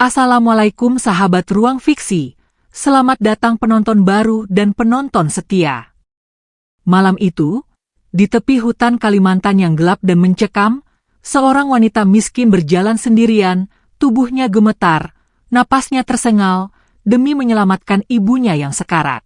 Assalamualaikum sahabat Ruang Fiksi, selamat datang penonton baru dan penonton setia. Malam itu, di tepi hutan Kalimantan yang gelap dan mencekam, seorang wanita miskin berjalan sendirian, tubuhnya gemetar, napasnya tersengal, demi menyelamatkan ibunya yang sekarat.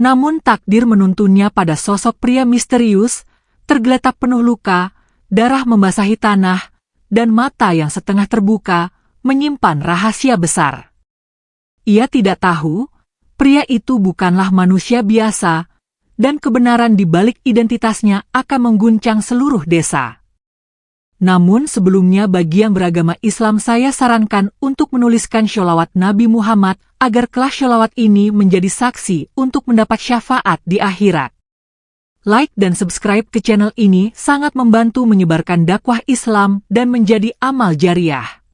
Namun takdir menuntunnya pada sosok pria misterius, tergeletak penuh luka, darah membasahi tanah, dan mata yang setengah terbuka, menyimpan rahasia besar. Ia tidak tahu, pria itu bukanlah manusia biasa, dan kebenaran di balik identitasnya akan mengguncang seluruh desa. Namun sebelumnya bagi yang beragama Islam saya sarankan untuk menuliskan sholawat Nabi Muhammad agar kelak sholawat ini menjadi saksi untuk mendapat syafaat di akhirat. Like dan subscribe ke channel ini sangat membantu menyebarkan dakwah Islam dan menjadi amal jariah.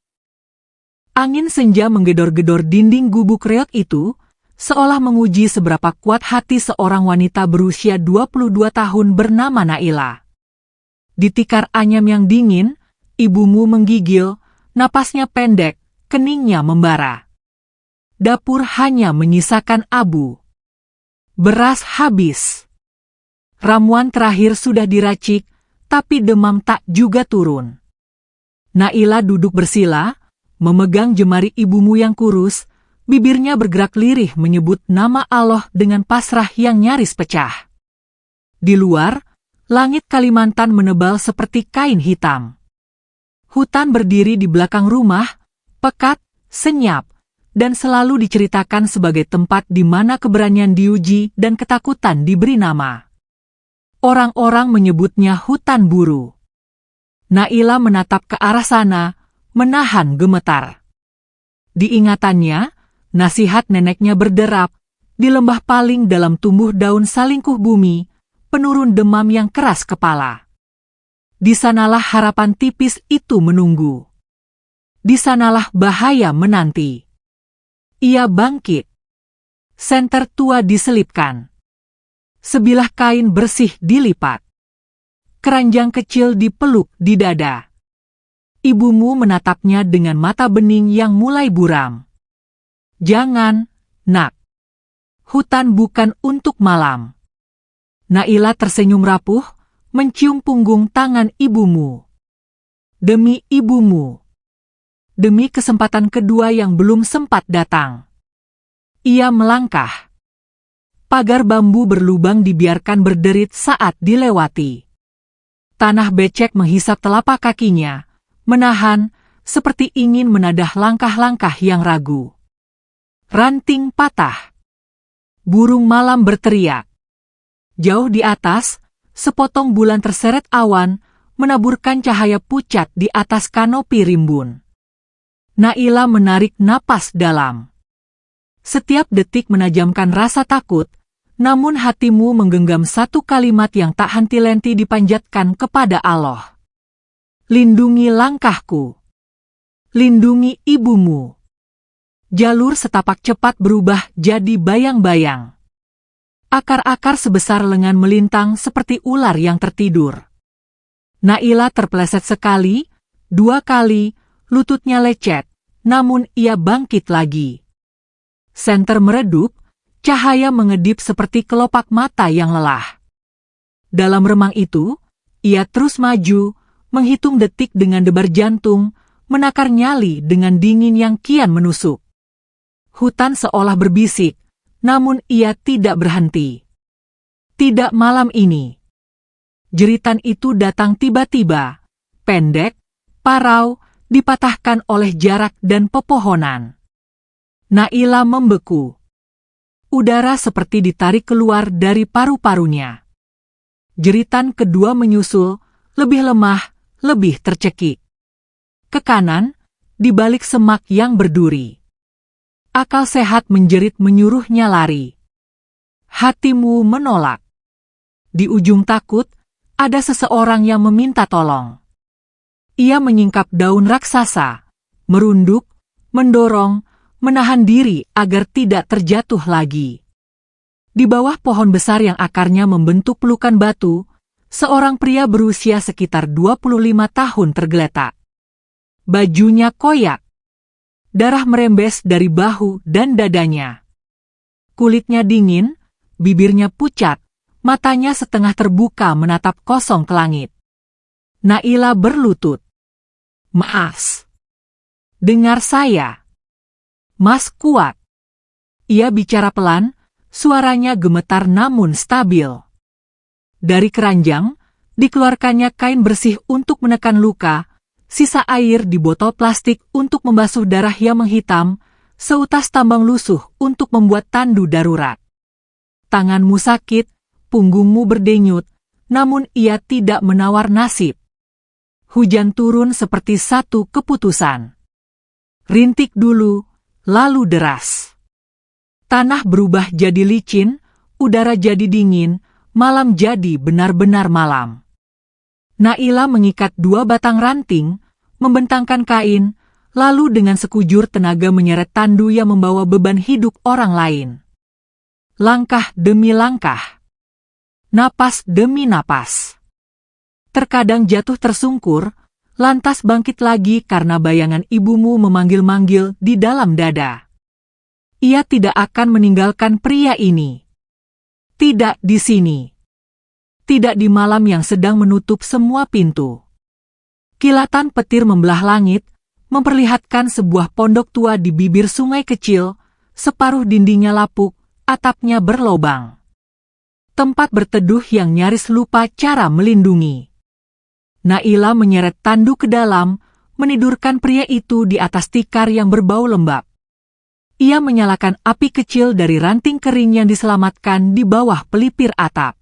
Angin senja menggedor-gedor dinding gubuk reot itu, seolah menguji seberapa kuat hati seorang wanita berusia 22 tahun bernama Naila. Di tikar anyam yang dingin, ibumu menggigil, napasnya pendek, keningnya membara. Dapur hanya menyisakan abu. Beras habis. Ramuan terakhir sudah diracik, tapi demam tak juga turun. Naila duduk bersila, memegang jemari ibumu yang kurus, bibirnya bergerak lirih menyebut nama Allah dengan pasrah yang nyaris pecah. Di luar, langit Kalimantan menebal seperti kain hitam. Hutan berdiri di belakang rumah, pekat, senyap, dan selalu diceritakan sebagai tempat di mana keberanian diuji dan ketakutan diberi nama. Orang-orang menyebutnya hutan buru. Naila menatap ke arah sana, menahan gemetar. Diingatannya, nasihat neneknya berderap, di lembah paling dalam tumbuh daun salingkuh bumi, penurun demam yang keras kepala. Di sanalah harapan tipis itu menunggu. Di sanalah bahaya menanti. Ia bangkit. Senter tua diselipkan. Sebilah kain bersih dilipat. Keranjang kecil dipeluk di dada. Ibumu menatapnya dengan mata bening yang mulai buram. Jangan, nak. Hutan bukan untuk malam. Naila tersenyum rapuh, mencium punggung tangan ibumu. Demi ibumu. Demi kesempatan kedua yang belum sempat datang. Ia melangkah. Pagar bambu berlubang dibiarkan berderit saat dilewati. Tanah becek menghisap telapak kakinya, menahan, seperti ingin menadah langkah-langkah yang ragu. Ranting patah. Burung malam berteriak. Jauh di atas, sepotong bulan terseret awan, menaburkan cahaya pucat di atas kanopi rimbun. Naila menarik napas dalam. Setiap detik menajamkan rasa takut, namun hatimu menggenggam satu kalimat yang tak henti-henti dipanjatkan kepada Allah. Lindungi langkahku. Lindungi ibumu. Jalur setapak cepat berubah jadi bayang-bayang. Akar-akar sebesar lengan melintang seperti ular yang tertidur. Naila terpeleset sekali, dua kali, lututnya lecet, namun ia bangkit lagi. Senter meredup, cahaya mengedip seperti kelopak mata yang lelah. Dalam remang itu, ia terus maju, menghitung detik dengan debar jantung, menakar nyali dengan dingin yang kian menusuk. Hutan seolah berbisik, namun ia tidak berhenti. Tidak malam ini. Jeritan itu datang tiba-tiba, pendek, parau, dipatahkan oleh jarak dan pepohonan. Naila membeku. Udara seperti ditarik keluar dari paru-parunya. Jeritan kedua menyusul, lebih lemah, lebih tercekik. Ke kanan, di balik semak yang berduri. Akal sehat menjerit menyuruhnya lari. Hatimu menolak. Di ujung takut, ada seseorang yang meminta tolong. Ia menyingkap daun raksasa, merunduk, mendorong, menahan diri agar tidak terjatuh lagi. Di bawah pohon besar yang akarnya membentuk pelukan batu, seorang pria berusia sekitar 25 tahun tergeletak. Bajunya koyak. darah merembes dari bahu dan dadanya. Kulitnya dingin, bibirnya pucat, matanya setengah terbuka menatap kosong ke langit. Naila berlutut. "Mas, dengar saya. Mas kuat." Ia bicara pelan, suaranya gemetar namun stabil. Dari keranjang, dikeluarkannya kain bersih untuk menekan luka, sisa air di botol plastik untuk membasuh darah yang menghitam, seutas tambang lusuh untuk membuat tandu darurat. "Tanganmu sakit, punggungmu berdenyut, namun ia tidak menawar nasib." Hujan turun seperti satu keputusan. Rintik dulu, lalu deras. Tanah berubah jadi licin, udara jadi dingin, malam jadi benar-benar malam. Naila mengikat 2 batang ranting, membentangkan kain, lalu dengan sekujur tenaga menyeret tandu yang membawa beban hidup orang lain. Langkah demi langkah. Napas demi napas. Terkadang jatuh tersungkur, lantas bangkit lagi karena bayangan ibumu memanggil-manggil di dalam dada. Ia tidak akan meninggalkan pria ini. Tidak di sini. Tidak di malam yang sedang menutup semua pintu. Kilatan petir membelah langit, memperlihatkan sebuah pondok tua di bibir sungai kecil, separuh dindingnya lapuk, atapnya berlobang. Tempat berteduh yang nyaris lupa cara melindungi. Naila menyeret tandu ke dalam, menidurkan pria itu di atas tikar yang berbau lembab. Ia menyalakan api kecil dari ranting kering yang diselamatkan di bawah pelipir atap.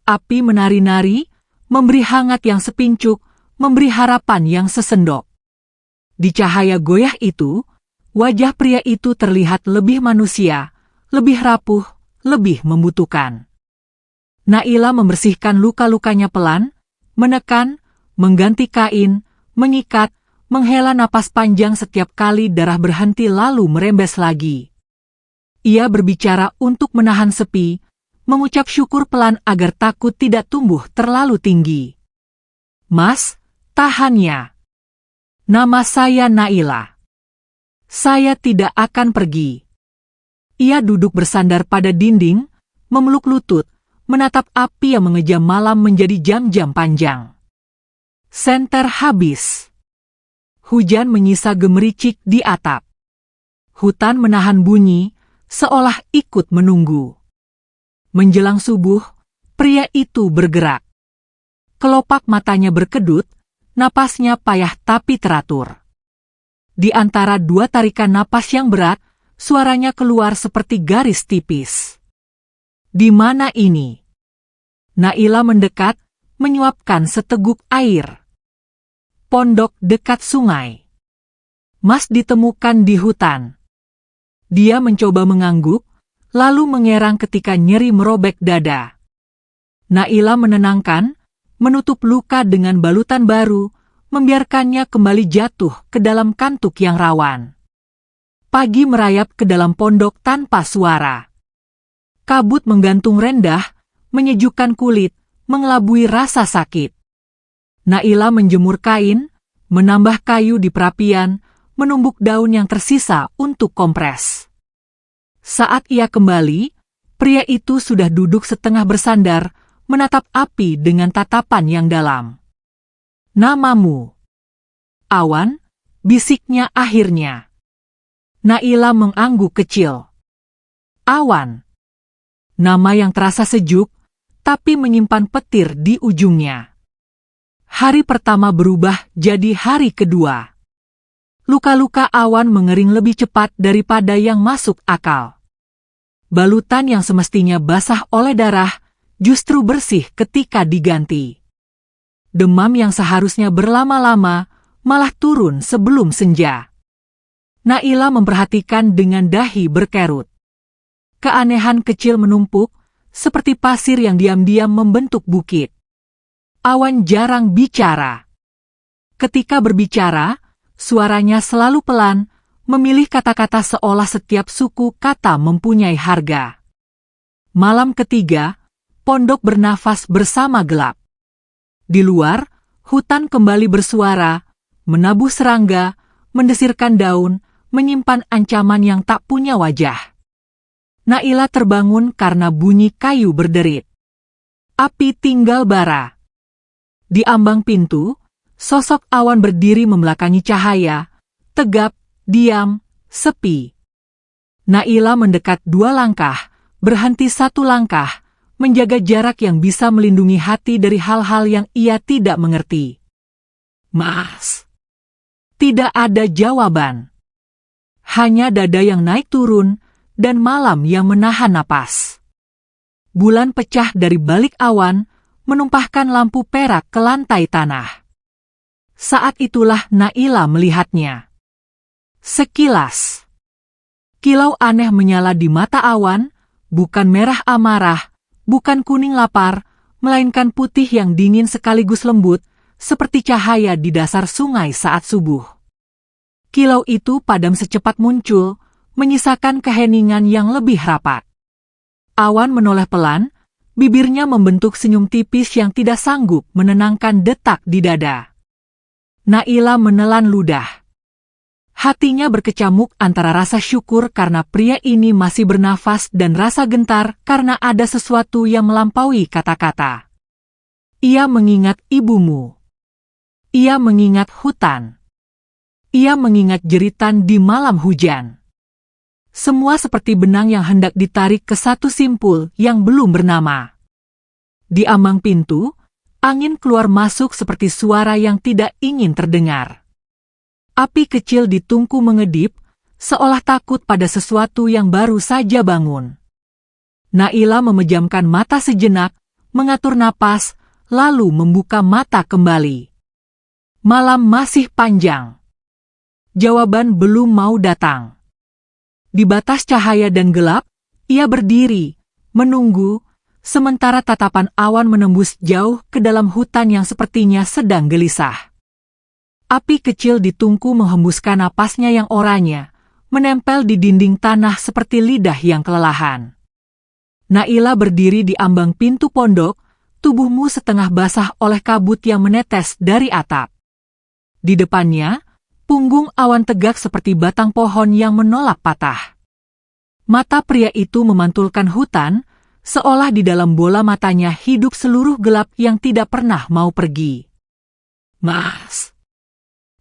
Api menari-nari, memberi hangat yang sepincuk, memberi harapan yang sesendok. Di cahaya goyah itu, wajah pria itu terlihat lebih manusia, lebih rapuh, lebih membutuhkan. Naila membersihkan luka-lukanya pelan, menekan, mengganti kain, mengikat, menghela napas panjang setiap kali darah berhenti lalu merembes lagi. Ia berbicara untuk menahan sepi, mengucap syukur pelan agar takut tidak tumbuh terlalu tinggi. "Mas, tahannya. Nama saya Naila. Saya tidak akan pergi." Ia duduk bersandar pada dinding, memeluk lutut, menatap api yang mengejam malam menjadi jam-jam panjang. Senter habis. Hujan menyisa gemericik di atap. Hutan menahan bunyi, seolah ikut menunggu. Menjelang subuh, pria itu bergerak. Kelopak matanya berkedut, napasnya payah tapi teratur. Di antara 2 tarikan napas yang berat, suaranya keluar seperti garis tipis. "Di mana ini?" Naila mendekat, menyuapkan seteguk air. "Pondok dekat sungai. Mas ditemukan di hutan." Dia mencoba mengangguk, lalu mengerang ketika nyeri merobek dada. Naila menenangkan, menutup luka dengan balutan baru, membiarkannya kembali jatuh ke dalam kantuk yang rawan. Pagi merayap ke dalam pondok tanpa suara. Kabut menggantung rendah, menyejukkan kulit, mengelabui rasa sakit. Naila menjemur kain, menambah kayu di perapian, menumbuk daun yang tersisa untuk kompres. Saat ia kembali, pria itu sudah duduk setengah bersandar, menatap api dengan tatapan yang dalam. "Namamu?" "Awan," bisiknya akhirnya. Naila mengangguk kecil. "Awan." Nama yang terasa sejuk, tapi menyimpan petir di ujungnya. Hari pertama berubah jadi hari kedua. Luka-luka Awan mengering lebih cepat daripada yang masuk akal. Balutan yang semestinya basah oleh darah, justru bersih ketika diganti. Demam yang seharusnya berlama-lama, malah turun sebelum senja. Naila memperhatikan dengan dahi berkerut. Keanehan kecil menumpuk, seperti pasir yang diam-diam membentuk bukit. Awan jarang bicara. Ketika berbicara, suaranya selalu pelan, memilih kata-kata seolah setiap suku kata mempunyai harga. Malam ketiga, pondok bernafas bersama gelap. Di luar, hutan kembali bersuara, menabuh serangga, mendesirkan daun, menyimpan ancaman yang tak punya wajah. Naila terbangun karena bunyi kayu berderit. Api tinggal bara. Di ambang pintu, sosok Awan berdiri membelakangi cahaya, tegap, diam, sepi. Naila mendekat 2 langkah, berhenti 1 langkah, menjaga jarak yang bisa melindungi hati dari hal-hal yang ia tidak mengerti. Mas. Tidak ada jawaban. Hanya dada yang naik turun, dan malam yang menahan napas. Bulan pecah dari balik awan, menumpahkan lampu perak ke lantai tanah. Saat itulah Naila melihatnya. Sekilas. Kilau aneh menyala di mata Awan, bukan merah amarah, bukan kuning lapar, melainkan putih yang dingin sekaligus lembut, seperti cahaya di dasar sungai saat subuh. Kilau itu padam secepat muncul, menyisakan keheningan yang lebih rapat. Awan menoleh pelan, bibirnya membentuk senyum tipis yang tidak sanggup menenangkan detak di dada. Naila menelan ludah. Hatinya berkecamuk antara rasa syukur karena pria ini masih bernafas dan rasa gentar karena ada sesuatu yang melampaui kata-kata. Ia mengingat ibumu. Ia mengingat hutan. Ia mengingat jeritan di malam hujan. Semua seperti benang yang hendak ditarik ke satu simpul yang belum bernama. Di ambang pintu, angin keluar masuk seperti suara yang tidak ingin terdengar. Api kecil di tungku mengedip, seolah takut pada sesuatu yang baru saja bangun. Naila memejamkan mata sejenak, mengatur napas, lalu membuka mata kembali. Malam masih panjang. Jawaban belum mau datang. Di batas cahaya dan gelap, ia berdiri, menunggu, sementara tatapan Awan menembus jauh ke dalam hutan yang sepertinya sedang gelisah. Api kecil di tungku menghembuskan napasnya yang oranye, menempel di dinding tanah seperti lidah yang kelelahan. Naila berdiri di ambang pintu pondok, tubuhmu setengah basah oleh kabut yang menetes dari atap. Di depannya, punggung Awan tegak seperti batang pohon yang menolak patah. Mata pria itu memantulkan hutan, seolah di dalam bola matanya hidup seluruh gelap yang tidak pernah mau pergi. Mas.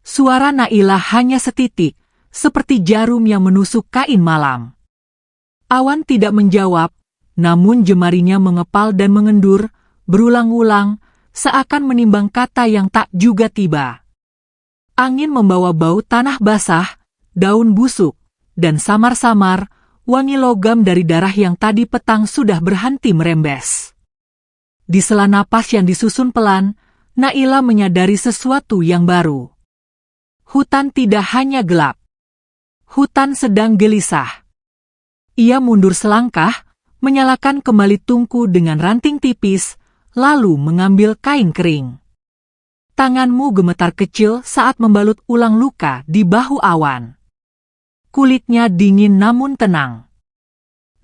Suara Naila hanya setitik, seperti jarum yang menusuk kain malam. Awan tidak menjawab, namun jemarinya mengepal dan mengendur, berulang-ulang, seakan menimbang kata yang tak juga tiba. Angin membawa bau tanah basah, daun busuk, dan samar-samar, wangi logam dari darah yang tadi petang sudah berhenti merembes. Di sela napas yang disusun pelan, Naila menyadari sesuatu yang baru. Hutan tidak hanya gelap. Hutan sedang gelisah. Ia mundur selangkah, menyalakan kembali tungku dengan ranting tipis, lalu mengambil kain kering. Tanganmu gemetar kecil saat membalut ulang luka di bahu Awan. Kulitnya dingin namun tenang.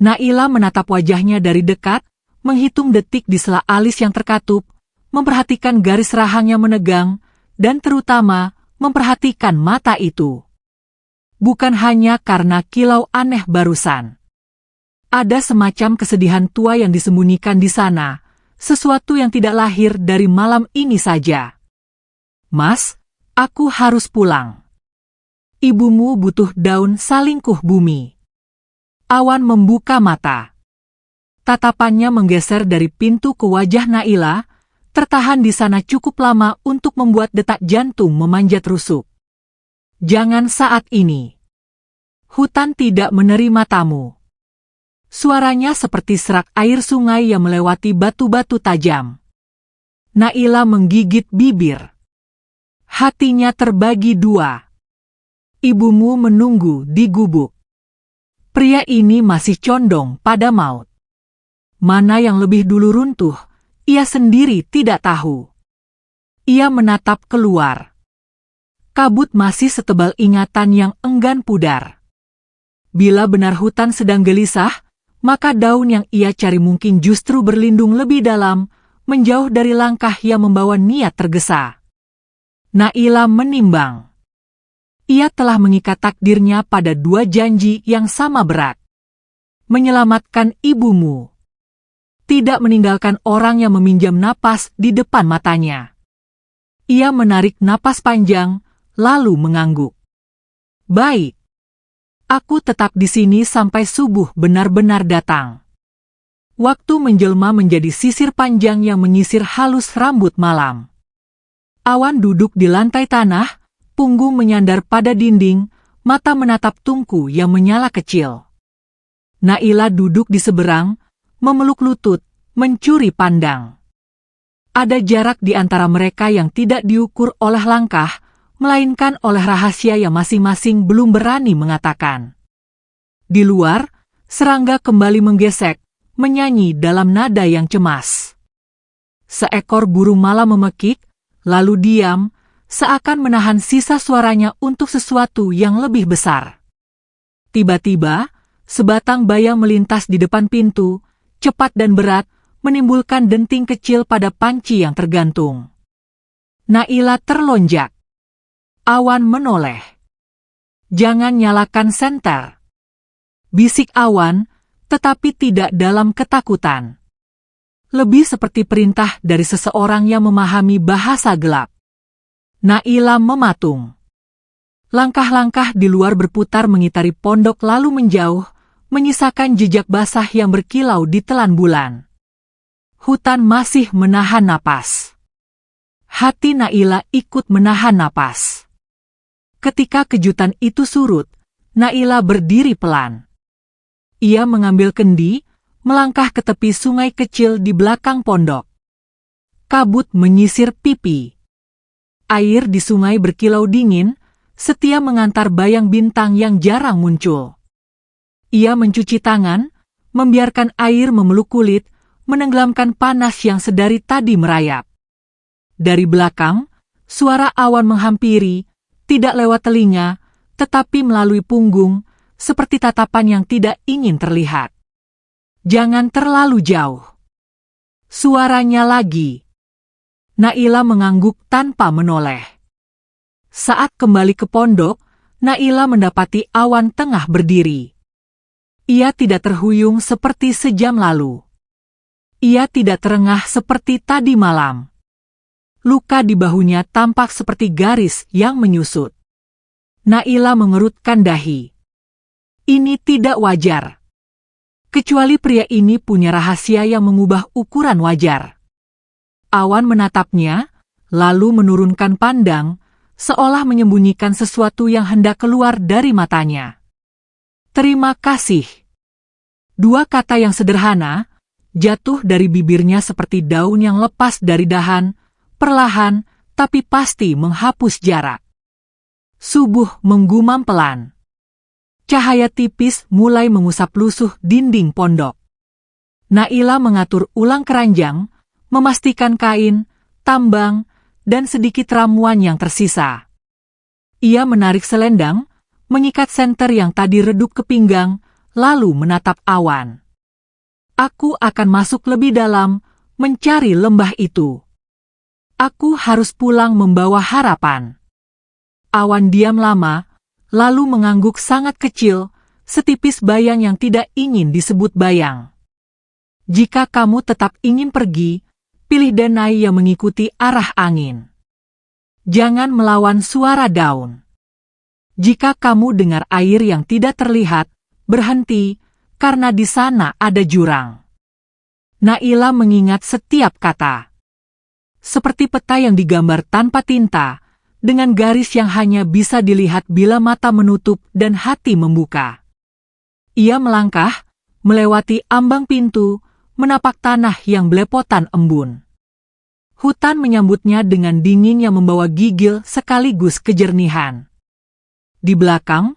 Naila menatap wajahnya dari dekat, menghitung detik di sela alis yang terkatup, memperhatikan garis rahang yang menegang, dan terutama, memperhatikan mata itu. Bukan hanya karena kilau aneh barusan. Ada semacam kesedihan tua yang disembunyikan di sana, sesuatu yang tidak lahir dari malam ini saja. Mas, aku harus pulang. Ibumu butuh daun salingkuh bumi. Awan membuka mata. Tatapannya menggeser dari pintu ke wajah Naila, tertahan di sana cukup lama untuk membuat detak jantung memanjat rusuk. Jangan saat ini. Hutan tidak menerima tamu. Suaranya seperti serak air sungai yang melewati batu-batu tajam. Naila menggigit bibir. Hatinya terbagi 2. Ibumu menunggu di gubuk. Pria ini masih condong pada maut. Mana yang lebih dulu runtuh, ia sendiri tidak tahu. Ia menatap keluar. Kabut masih setebal ingatan yang enggan pudar. Bila benar hutan sedang gelisah, maka daun yang ia cari mungkin justru berlindung lebih dalam, menjauh dari langkah yang membawa niat tergesa. Naila menimbang. ia telah mengikat takdirnya pada dua janji yang sama berat. Menyelamatkan ibumu. Tidak meninggalkan orang yang meminjam napas di depan matanya. Ia menarik napas panjang, lalu mengangguk. Baik. Aku tetap di sini sampai subuh benar-benar datang. Waktu menjelma menjadi sisir panjang yang menyisir halus rambut malam. Awan duduk di lantai tanah, punggung menyandar pada dinding, mata menatap tungku yang menyala kecil. Naila duduk di seberang, memeluk lutut, mencuri pandang. Ada jarak di antara mereka yang tidak diukur oleh langkah, melainkan oleh rahasia yang masing-masing belum berani mengatakan. Di luar, serangga kembali menggesek, menyanyi dalam nada yang cemas. Seekor burung malam memekik, lalu diam, seakan menahan sisa suaranya untuk sesuatu yang lebih besar. Tiba-tiba, sebatang bayang melintas di depan pintu, cepat dan berat, menimbulkan denting kecil pada panci yang tergantung. Naila terlonjak. Awan menoleh. Jangan nyalakan senter. Bisik Awan, tetapi tidak dalam ketakutan. Lebih seperti perintah dari seseorang yang memahami bahasa gelap. Naila mematung. Langkah-langkah di luar berputar mengitari pondok lalu menjauh, menyisakan jejak basah yang berkilau di telan bulan. Hutan masih menahan napas. Hati Naila ikut menahan napas. Ketika kejutan itu surut, Naila berdiri pelan. Ia mengambil kendi, melangkah ke tepi sungai kecil di belakang pondok. Kabut menyisir pipi. Air di sungai berkilau dingin, setia mengantar bayang bintang yang jarang muncul. Ia mencuci tangan, membiarkan air memeluk kulit, menenggelamkan panas yang sedari tadi merayap. Dari belakang, suara awan menghampiri, tidak lewat telinga, tetapi melalui punggung, seperti tatapan yang tidak ingin terlihat. Jangan terlalu jauh. Suaranya lagi. Naila mengangguk tanpa menoleh. Saat kembali ke pondok, Naila mendapati Awan tengah berdiri. Ia tidak terhuyung seperti sejam lalu. Ia tidak terengah seperti tadi malam. Luka di bahunya tampak seperti garis yang menyusut. Naila mengerutkan dahi. Ini tidak wajar. Kecuali pria ini punya rahasia yang mengubah ukuran wajar. Awan menatapnya, lalu menurunkan pandang, seolah menyembunyikan sesuatu yang hendak keluar dari matanya. Terima kasih. Dua kata yang sederhana, jatuh dari bibirnya seperti daun yang lepas dari dahan, perlahan, tapi pasti menghapus jarak. Subuh menggumam pelan. Cahaya tipis mulai mengusap lusuh dinding pondok. Naila mengatur ulang keranjang, memastikan kain, tambang, dan sedikit ramuan yang tersisa. Ia menarik selendang, mengikat senter yang tadi redup ke pinggang, lalu menatap Awan. Aku akan masuk lebih dalam, mencari lembah itu. Aku harus pulang membawa harapan. Awan diam lama, lalu mengangguk sangat kecil, setipis bayang yang tidak ingin disebut bayang. Jika kamu tetap ingin pergi, pilih denai yang mengikuti arah angin. Jangan melawan suara daun. Jika kamu dengar air yang tidak terlihat, berhenti, karena di sana ada jurang. Naila mengingat setiap kata. Seperti peta yang digambar tanpa tinta, dengan garis yang hanya bisa dilihat bila mata menutup dan hati membuka. Ia melangkah, melewati ambang pintu, menapak tanah yang belepotan embun. Hutan menyambutnya dengan dingin yang membawa gigil sekaligus kejernihan. Di belakang,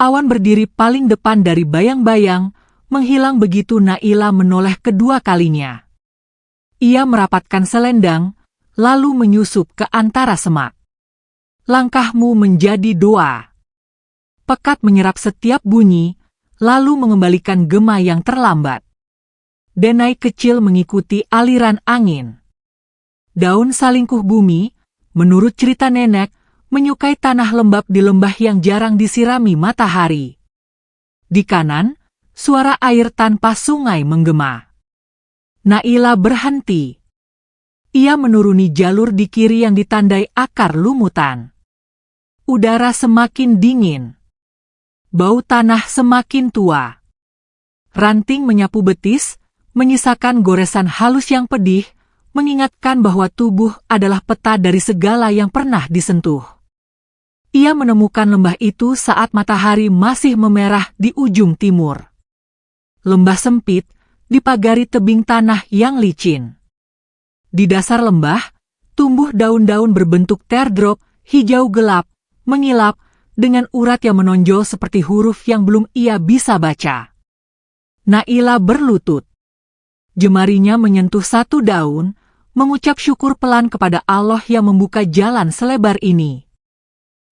Awan berdiri paling depan dari bayang-bayang, menghilang begitu Naila menoleh kedua kalinya. Ia merapatkan selendang, lalu menyusup ke antara semak. Langkahmu menjadi doa. Pekat menyerap setiap bunyi, lalu mengembalikan gema yang terlambat. Denai kecil mengikuti aliran angin. Daun salingkuh bumi, menurut cerita nenek, menyukai tanah lembab di lembah yang jarang disirami matahari. Di kanan, suara air tanpa sungai menggema. Naila berhenti. Ia menuruni jalur di kiri yang ditandai akar lumutan. Udara semakin dingin. Bau tanah semakin tua. Ranting menyapu betis, menyisakan goresan halus yang pedih, mengingatkan bahwa tubuh adalah peta dari segala yang pernah disentuh. Ia menemukan lembah itu saat matahari masih memerah di ujung timur. Lembah sempit, dipagari tebing tanah yang licin. Di dasar lembah, tumbuh daun-daun berbentuk teardrop, hijau gelap, mengilap, dengan urat yang menonjol seperti huruf yang belum ia bisa baca. Naila berlutut. Jemarinya menyentuh satu daun, mengucap syukur pelan kepada Allah yang membuka jalan selebar ini.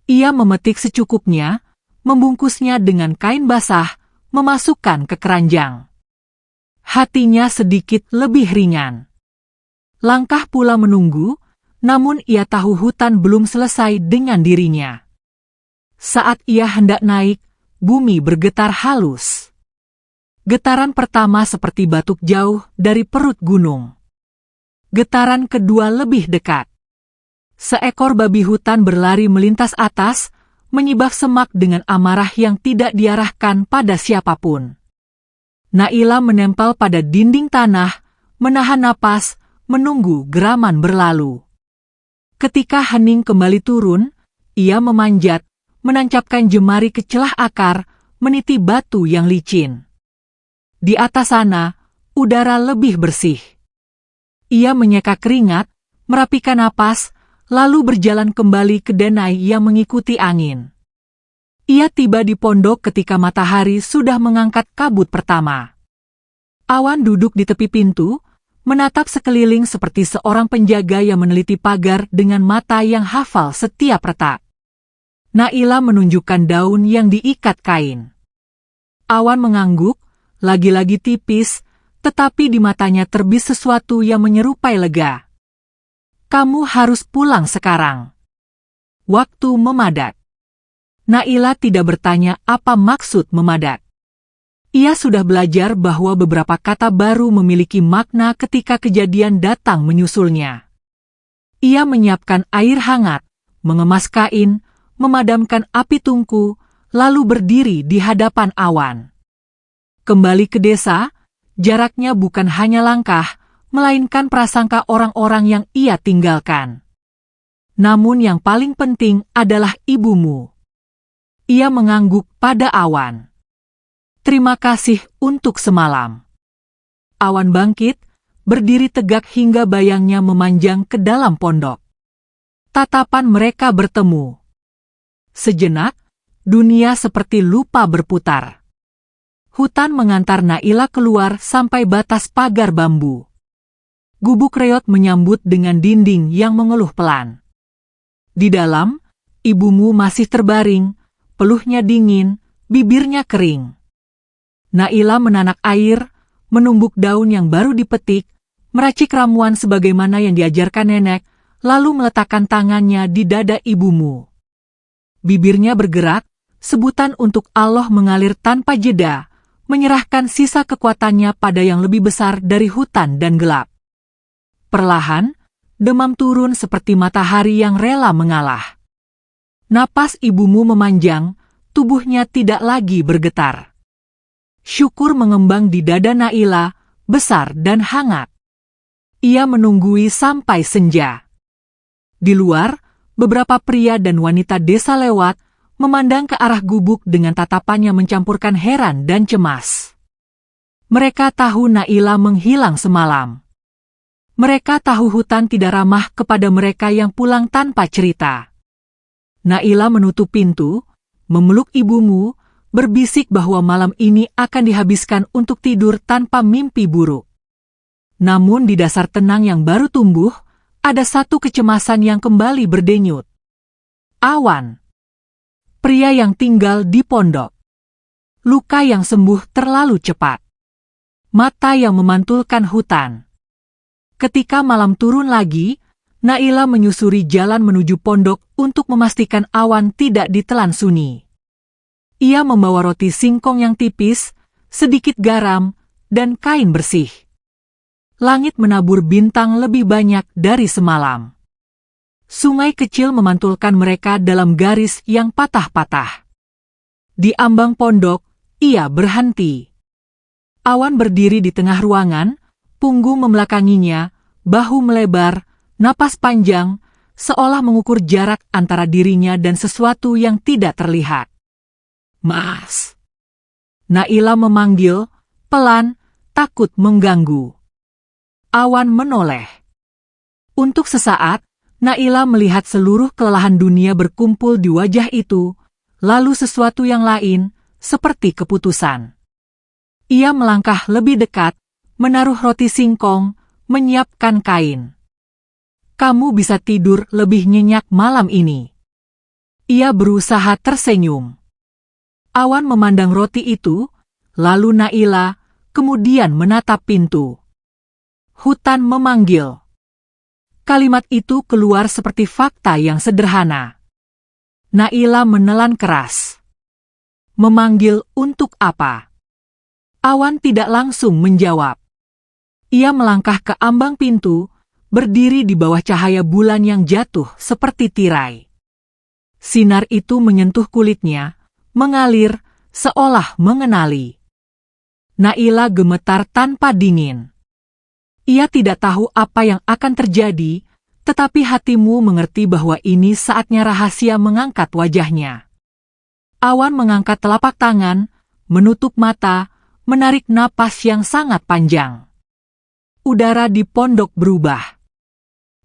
Ia memetik secukupnya, membungkusnya dengan kain basah, memasukkan ke keranjang. Hatinya sedikit lebih ringan. Langkah pula menunggu, namun ia tahu hutan belum selesai dengan dirinya. Saat ia hendak naik, bumi bergetar halus. Getaran pertama seperti batuk jauh dari perut gunung. Getaran kedua lebih dekat. Seekor babi hutan berlari melintas atas, menyibak semak dengan amarah yang tidak diarahkan pada siapapun. Naila menempel pada dinding tanah, menahan napas, menunggu geraman berlalu. Ketika hening kembali turun, ia memanjat, menancapkan jemari ke celah akar, meniti batu yang licin. Di atas sana, udara lebih bersih. Ia menyeka keringat, merapikan napas, lalu berjalan kembali ke danai yang mengikuti angin. Ia tiba di pondok ketika matahari sudah mengangkat kabut pertama. Awan duduk di tepi pintu, menatap sekeliling seperti seorang penjaga yang meneliti pagar dengan mata yang hafal setiap retak. Naila menunjukkan daun yang diikat kain. Awan mengangguk, lagi-lagi tipis, tetapi di matanya terbit sesuatu yang menyerupai lega. Kamu harus pulang sekarang. Waktu memadat. Naila tidak bertanya apa maksud memadat. Ia sudah belajar bahwa beberapa kata baru memiliki makna ketika kejadian datang menyusulnya. Ia menyiapkan air hangat, mengemas kain, memadamkan api tungku, lalu berdiri di hadapan awan. Kembali ke desa, jaraknya bukan hanya langkah, melainkan prasangka orang-orang yang ia tinggalkan. Namun yang paling penting adalah ibumu. Ia mengangguk pada awan. Terima kasih untuk semalam. Awan bangkit, berdiri tegak hingga bayangnya memanjang ke dalam pondok. Tatapan mereka bertemu. Sejenak, dunia seperti lupa berputar. Hutan mengantar Naila keluar sampai batas pagar bambu. Gubuk reot menyambut dengan dinding yang mengeluh pelan. Di dalam, ibumu masih terbaring, peluhnya dingin, bibirnya kering. Naila menanak air, menumbuk daun yang baru dipetik, meracik ramuan sebagaimana yang diajarkan nenek, lalu meletakkan tangannya di dada ibumu. Bibirnya bergerak, sebutan untuk Allah mengalir tanpa jeda, menyerahkan sisa kekuatannya pada yang lebih besar dari hutan dan gelap. Perlahan, demam turun seperti matahari yang rela mengalah. Napas ibumu memanjang, tubuhnya tidak lagi bergetar. Syukur mengembang di dada Naila, besar dan hangat. Ia menunggui sampai senja. Di luar, beberapa pria dan wanita desa lewat, memandang ke arah gubuk dengan tatapan yang mencampurkan heran dan cemas. Mereka tahu Naila menghilang semalam. Mereka tahu hutan tidak ramah kepada mereka yang pulang tanpa cerita. Naila menutup pintu, memeluk ibumu, berbisik bahwa malam ini akan dihabiskan untuk tidur tanpa mimpi buruk. Namun di dasar tenang yang baru tumbuh, ada satu kecemasan yang kembali berdenyut. Awan. Pria yang tinggal di pondok. Luka yang sembuh terlalu cepat. Mata yang memantulkan hutan. Ketika malam turun lagi, Naila menyusuri jalan menuju pondok untuk memastikan Awan tidak ditelan sunyi. Ia membawa roti singkong yang tipis, sedikit garam, dan kain bersih. Langit menabur bintang lebih banyak dari semalam. Sungai kecil memantulkan mereka dalam garis yang patah-patah. Di ambang pondok, ia berhenti. Awan berdiri di tengah ruangan, punggung membelakanginya, bahu melebar, napas panjang, seolah mengukur jarak antara dirinya dan sesuatu yang tidak terlihat. "Mas." Naila memanggil, pelan, takut mengganggu. Awan menoleh. Untuk sesaat, Naila melihat seluruh kelelahan dunia berkumpul di wajah itu, lalu sesuatu yang lain, seperti keputusan. Ia melangkah lebih dekat, menaruh roti singkong, menyiapkan kain. "Kamu bisa tidur lebih nyenyak malam ini." Ia berusaha tersenyum. Awan memandang roti itu, lalu Naila, kemudian menatap pintu. Hutan memanggil. Kalimat itu keluar seperti fakta yang sederhana. Naila menelan keras. Memanggil untuk apa? Awan tidak langsung menjawab. Ia melangkah ke ambang pintu, berdiri di bawah cahaya bulan yang jatuh seperti tirai. Sinar itu menyentuh kulitnya, mengalir, seolah mengenali. Naila gemetar tanpa dingin. Ia tidak tahu apa yang akan terjadi, tetapi hatimu mengerti bahwa ini saatnya rahasia mengangkat wajahnya. Awan mengangkat telapak tangan, menutup mata, menarik napas yang sangat panjang. Udara di pondok berubah.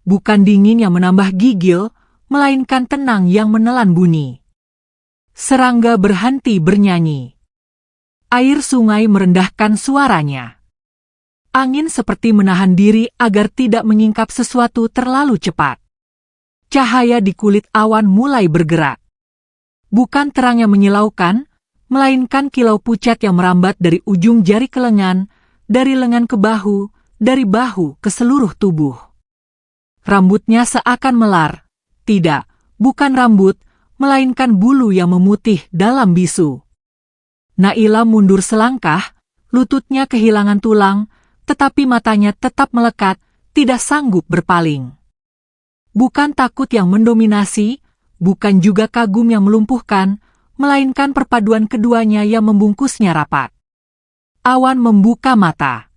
Bukan dingin yang menambah gigil, melainkan tenang yang menelan bunyi. Serangga berhenti bernyanyi. Air sungai merendahkan suaranya. Angin seperti menahan diri agar tidak menyingkap sesuatu terlalu cepat. Cahaya di kulit awan mulai bergerak. Bukan terang yang menyilaukan, melainkan kilau pucat yang merambat dari ujung jari ke lengan, dari lengan ke bahu, dari bahu ke seluruh tubuh. Rambutnya seakan melar. Tidak, bukan rambut, melainkan bulu yang memutih dalam bisu. Naila mundur selangkah, lututnya kehilangan tulang, tetapi matanya tetap melekat, tidak sanggup berpaling. Bukan takut yang mendominasi, bukan juga kagum yang melumpuhkan, melainkan perpaduan keduanya yang membungkusnya rapat. Awan membuka mata.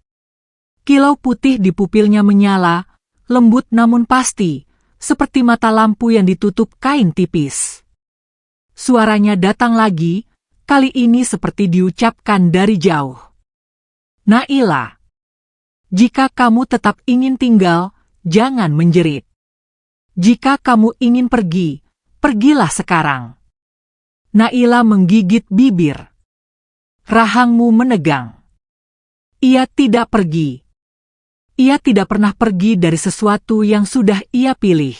Kilau putih di pupilnya menyala, lembut namun pasti, seperti mata lampu yang ditutup kain tipis. Suaranya datang lagi, kali ini seperti diucapkan dari jauh. "Naila, jika kamu tetap ingin tinggal, jangan menjerit. Jika kamu ingin pergi, pergilah sekarang." Naila menggigit bibir. Rahangmu menegang. Ia tidak pergi. Ia tidak pernah pergi dari sesuatu yang sudah ia pilih.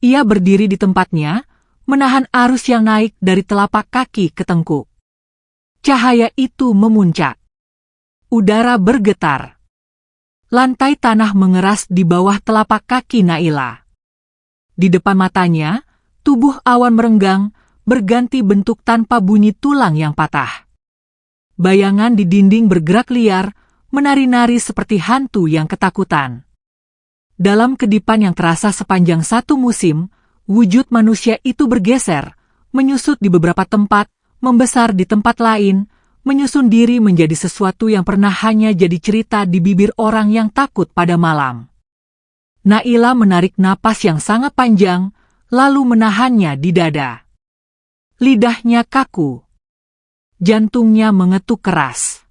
Ia berdiri di tempatnya, menahan arus yang naik dari telapak kaki ke tengkuk. Cahaya itu memuncak. Udara bergetar. Lantai tanah mengeras di bawah telapak kaki Naila. Di depan matanya, tubuh awan merenggang, berganti bentuk tanpa bunyi tulang yang patah. Bayangan di dinding bergerak liar, menari-nari seperti hantu yang ketakutan. Dalam kedipan yang terasa sepanjang satu musim, wujud manusia itu bergeser, menyusut di beberapa tempat, membesar di tempat lain, menyusun diri menjadi sesuatu yang pernah hanya jadi cerita di bibir orang yang takut pada malam. Naila menarik napas yang sangat panjang, lalu menahannya di dada. Lidahnya kaku. Jantungnya mengetuk keras.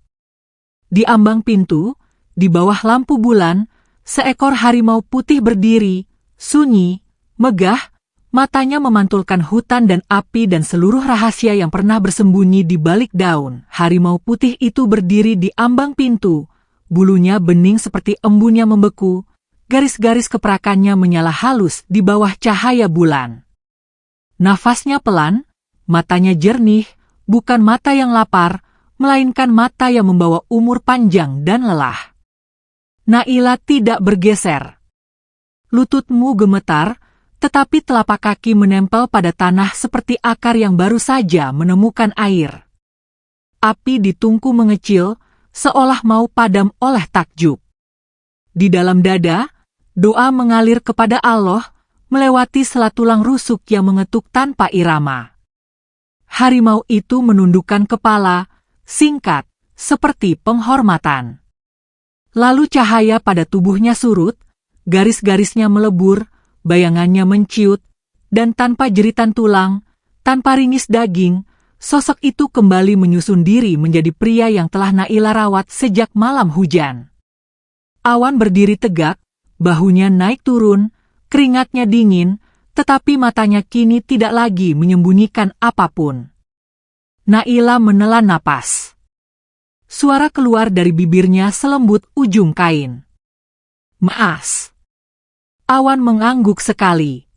Di ambang pintu, di bawah lampu bulan, seekor harimau putih berdiri, sunyi, megah, matanya memantulkan hutan dan api dan seluruh rahasia yang pernah bersembunyi di balik daun. Harimau putih itu berdiri di ambang pintu, bulunya bening seperti embun yang membeku, garis-garis keperakannya menyala halus di bawah cahaya bulan. Nafasnya pelan, matanya jernih, bukan mata yang lapar, melainkan mata yang membawa umur panjang dan lelah. Naila tidak bergeser. Lututmu gemetar, tetapi telapak kaki menempel pada tanah seperti akar yang baru saja menemukan air. Api di tungku mengecil, seolah mau padam oleh takjub. Di dalam dada, doa mengalir kepada Allah, melewati sela tulang rusuk yang mengetuk tanpa irama. Harimau itu menundukkan kepala, singkat, seperti penghormatan. Lalu cahaya pada tubuhnya surut, garis-garisnya melebur, bayangannya menciut, dan tanpa jeritan tulang, tanpa ringis daging, sosok itu kembali menyusun diri menjadi pria yang telah Naila rawat sejak malam hujan. Awan berdiri tegak, bahunya naik turun, keringatnya dingin, tetapi matanya kini tidak lagi menyembunyikan apapun. Naila menelan napas. Suara keluar dari bibirnya selembut ujung kain. Maas. Awan mengangguk sekali.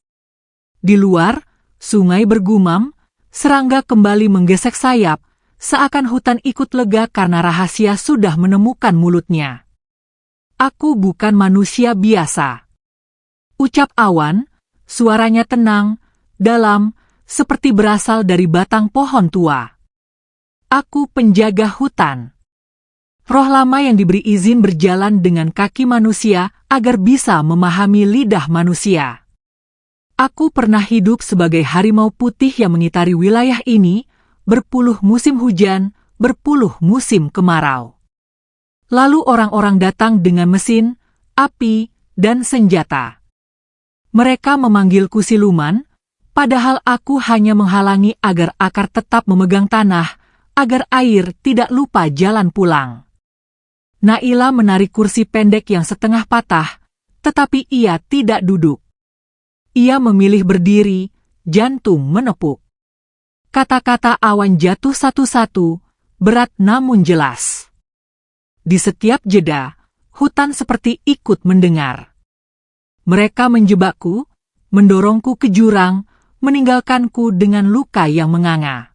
Di luar, sungai bergumam, serangga kembali menggesek sayap, seakan hutan ikut lega karena rahasia sudah menemukan mulutnya. Aku bukan manusia biasa. Ucap awan, suaranya tenang, dalam, seperti berasal dari batang pohon tua. Aku penjaga hutan. Roh lama yang diberi izin berjalan dengan kaki manusia agar bisa memahami lidah manusia. Aku pernah hidup sebagai harimau putih yang mengitari wilayah ini, berpuluh musim hujan, berpuluh musim kemarau. Lalu orang-orang datang dengan mesin, api, dan senjata. Mereka memanggilku siluman, padahal aku hanya menghalangi agar akar tetap memegang tanah, agar air tidak lupa jalan pulang. Naila menarik kursi pendek yang setengah patah, tetapi ia tidak duduk. Ia memilih berdiri, jantung menepuk. Kata-kata awan jatuh satu-satu, berat namun jelas. Di setiap jeda, hutan seperti ikut mendengar. Mereka menjebakku, mendorongku ke jurang, meninggalkanku dengan luka yang menganga.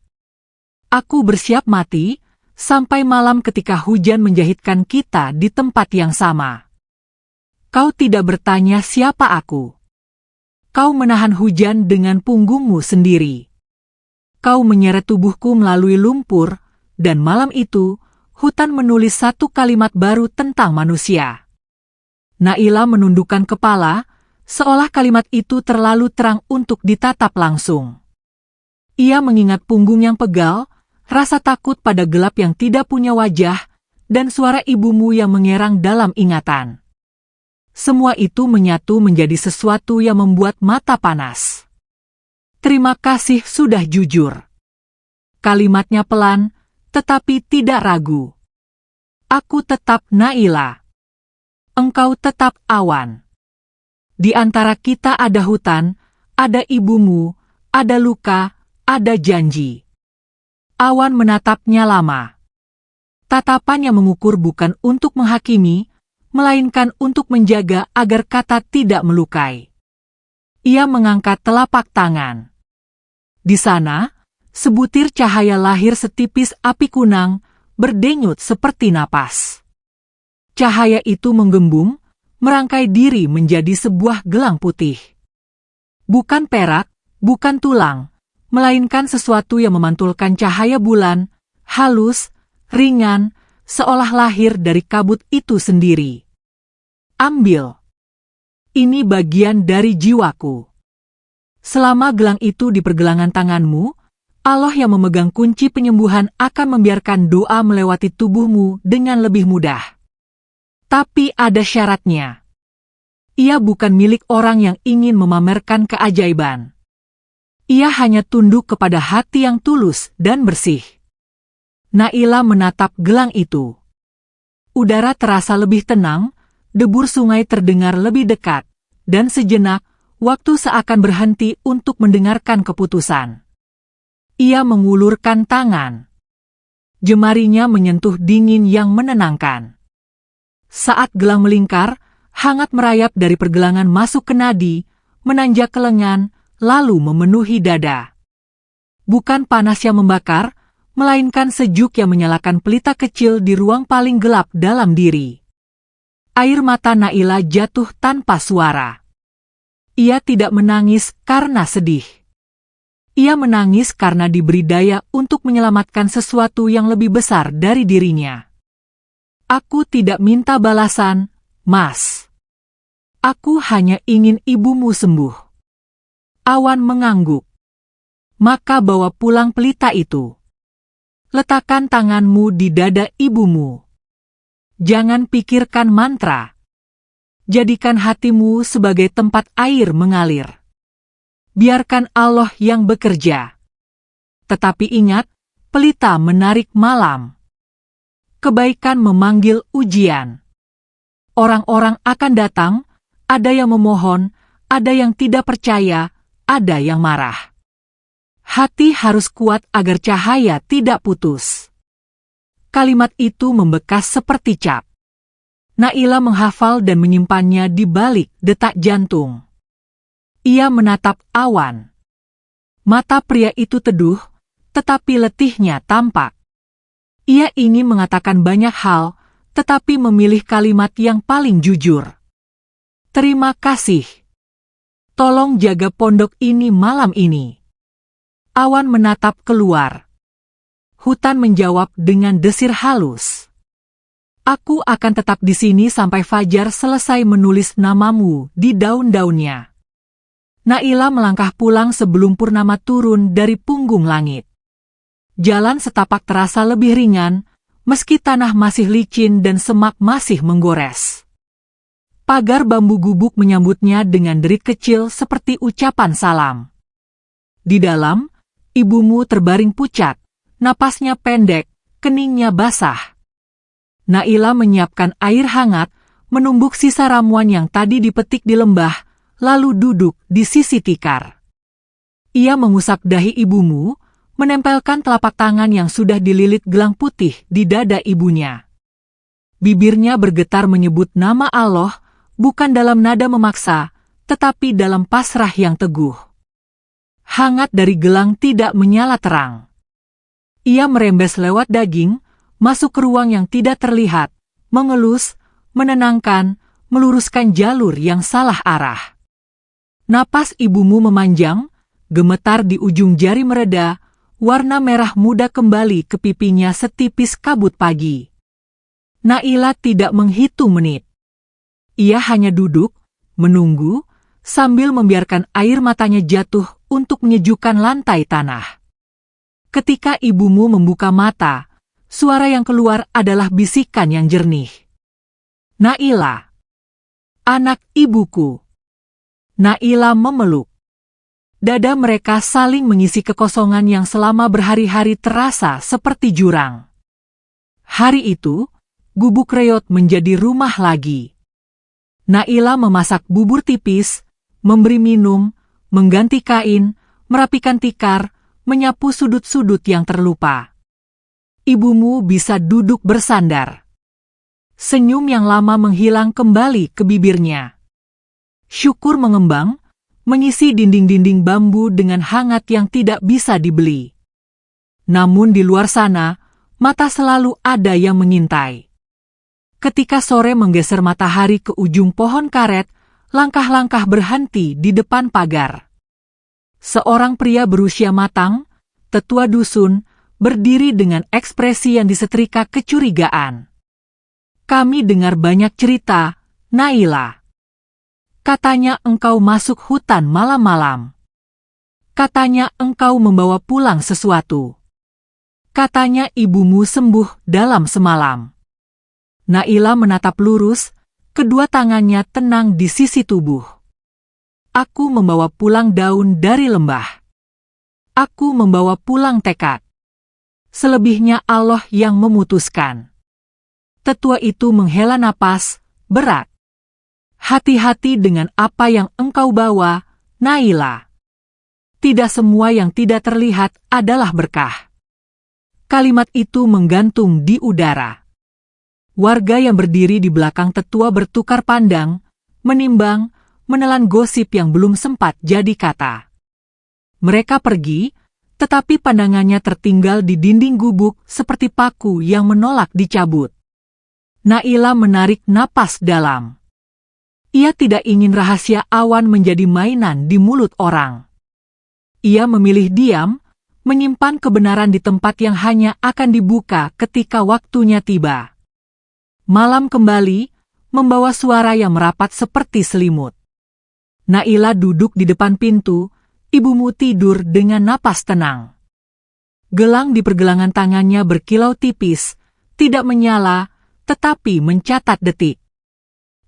Aku bersiap mati, sampai malam ketika hujan menjahitkan kita di tempat yang sama. Kau tidak bertanya siapa aku. Kau menahan hujan dengan punggungmu sendiri. Kau menyeret tubuhku melalui lumpur, dan malam itu, hutan menulis satu kalimat baru tentang manusia. Naila menundukkan kepala, seolah kalimat itu terlalu terang untuk ditatap langsung. Ia mengingat punggung yang pegal, rasa takut pada gelap yang tidak punya wajah, dan suara ibumu yang mengerang dalam ingatan. Semua itu menyatu menjadi sesuatu yang membuat mata panas. Terima kasih sudah jujur. Kalimatnya pelan, tetapi tidak ragu. Aku tetap Naila. Engkau tetap awan. Di antara kita ada hutan, ada ibumu, ada luka, ada janji. Awan menatapnya lama. Tatapan yang mengukur bukan untuk menghakimi, melainkan untuk menjaga agar kata tidak melukai. Ia mengangkat telapak tangan. Di sana, sebutir cahaya lahir setipis api kunang, berdenyut seperti napas. Cahaya itu menggembung, merangkai diri menjadi sebuah gelang putih. Bukan perak, bukan tulang, melainkan sesuatu yang memantulkan cahaya bulan, halus, ringan, seolah lahir dari kabut itu sendiri. Ambil. Ini bagian dari jiwaku. Selama gelang itu di pergelangan tanganmu, Allah yang memegang kunci penyembuhan akan membiarkan doa melewati tubuhmu dengan lebih mudah. Tapi ada syaratnya. Ia bukan milik orang yang ingin memamerkan keajaiban. Ia hanya tunduk kepada hati yang tulus dan bersih. Naila menatap gelang itu. Udara terasa lebih tenang, debur sungai terdengar lebih dekat, dan sejenak, waktu seakan berhenti untuk mendengarkan keputusan. Ia mengulurkan tangan. Jemarinya menyentuh dingin yang menenangkan. Saat gelang melingkar, hangat merayap dari pergelangan masuk ke nadi, menanjak ke lengan, lalu memenuhi dada. Bukan panas yang membakar, melainkan sejuk yang menyalakan pelita kecil di ruang paling gelap dalam diri. Air mata Naila jatuh tanpa suara. Ia tidak menangis karena sedih. Ia menangis karena diberi daya untuk menyelamatkan sesuatu yang lebih besar dari dirinya. Aku tidak minta balasan, Mas. Aku hanya ingin ibumu sembuh. Awan mengangguk. Maka bawa pulang pelita itu. Letakkan tanganmu di dada ibumu. Jangan pikirkan mantra. Jadikan hatimu sebagai tempat air mengalir. Biarkan Allah yang bekerja. Tetapi ingat, pelita menarik malam. Kebaikan memanggil ujian. Orang-orang akan datang, ada yang memohon, ada yang tidak percaya, ada yang marah. Hati harus kuat agar cahaya tidak putus. Kalimat itu membekas seperti cap. Naila menghafal dan menyimpannya di balik detak jantung. Ia menatap awan. Mata pria itu teduh, tetapi letihnya tampak. Ia ingin mengatakan banyak hal, tetapi memilih kalimat yang paling jujur. Terima kasih. Tolong jaga pondok ini malam ini. Awan menatap keluar. Hutan menjawab dengan desir halus. Aku akan tetap di sini sampai Fajar selesai menulis namamu di daun-daunnya. Naila melangkah pulang sebelum purnama turun dari punggung langit. Jalan setapak terasa lebih ringan, meski tanah masih licin dan semak masih menggores. Pagar bambu gubuk menyambutnya dengan derit kecil seperti ucapan salam. Di dalam, ibumu terbaring pucat, napasnya pendek, keningnya basah. Naila menyiapkan air hangat, menumbuk sisa ramuan yang tadi dipetik di lembah, lalu duduk di sisi tikar. Ia mengusap dahi ibumu, menempelkan telapak tangan yang sudah dililit gelang putih di dada ibunya. Bibirnya bergetar menyebut nama Allah, bukan dalam nada memaksa, tetapi dalam pasrah yang teguh. Hangat dari gelang tidak menyala terang. Ia merembes lewat daging, masuk ke ruang yang tidak terlihat, mengelus, menenangkan, meluruskan jalur yang salah arah. Napas ibumu memanjang, gemetar di ujung jari mereda, warna merah muda kembali ke pipinya setipis kabut pagi. Naila tidak menghitung menit. Ia hanya duduk, menunggu, sambil membiarkan air matanya jatuh untuk menyejukkan lantai tanah. Ketika ibumu membuka mata, suara yang keluar adalah bisikan yang jernih. Naila, anak ibuku. Naila memeluk. Dada mereka saling mengisi kekosongan yang selama berhari-hari terasa seperti jurang. Hari itu, gubuk reot menjadi rumah lagi. Naila memasak bubur tipis, memberi minum, mengganti kain, merapikan tikar, menyapu sudut-sudut yang terlupa. Ibumu bisa duduk bersandar. Senyum yang lama menghilang kembali ke bibirnya. Syukur mengembang, mengisi dinding-dinding bambu dengan hangat yang tidak bisa dibeli. Namun di luar sana, mata selalu ada yang mengintai. Ketika sore menggeser matahari ke ujung pohon karet, langkah-langkah berhenti di depan pagar. Seorang pria berusia matang, tetua dusun, berdiri dengan ekspresi yang disetrika kecurigaan. Kami dengar banyak cerita, Naila. Katanya engkau masuk hutan malam-malam. Katanya engkau membawa pulang sesuatu. Katanya ibumu sembuh dalam semalam. Naila menatap lurus, kedua tangannya tenang di sisi tubuh. Aku membawa pulang daun dari lembah. Aku membawa pulang tekad. Selebihnya Allah yang memutuskan. Tetua itu menghela napas, berat. Hati-hati dengan apa yang engkau bawa, Naila. Tidak semua yang tidak terlihat adalah berkah. Kalimat itu menggantung di udara. Warga yang berdiri di belakang tetua bertukar pandang, menimbang, menelan gosip yang belum sempat jadi kata. Mereka pergi, tetapi pandangannya tertinggal di dinding gubuk seperti paku yang menolak dicabut. Naila menarik napas dalam. Ia tidak ingin rahasia awan menjadi mainan di mulut orang. Ia memilih diam, menyimpan kebenaran di tempat yang hanya akan dibuka ketika waktunya tiba. Malam kembali, membawa suara yang merapat seperti selimut. Naila duduk di depan pintu, ibumu tidur dengan napas tenang. Gelang di pergelangan tangannya berkilau tipis, tidak menyala, tetapi mencatat detik.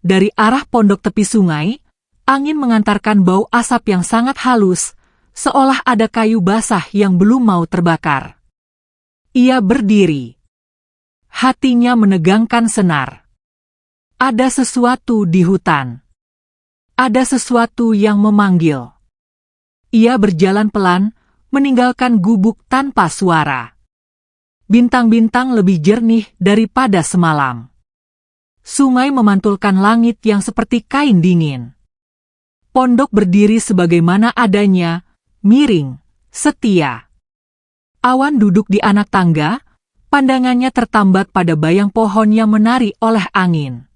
Dari arah pondok tepi sungai, angin mengantarkan bau asap yang sangat halus, seolah ada kayu basah yang belum mau terbakar. Ia berdiri. Hatinya menegangkan senar. Ada sesuatu di hutan. Ada sesuatu yang memanggil. Ia berjalan pelan, meninggalkan gubuk tanpa suara. Bintang-bintang lebih jernih daripada semalam. Sungai memantulkan langit yang seperti kain dingin. Pondok berdiri sebagaimana adanya, miring, setia. Awan duduk di anak tangga, pandangannya tertambat pada bayang pohon yang menari oleh angin.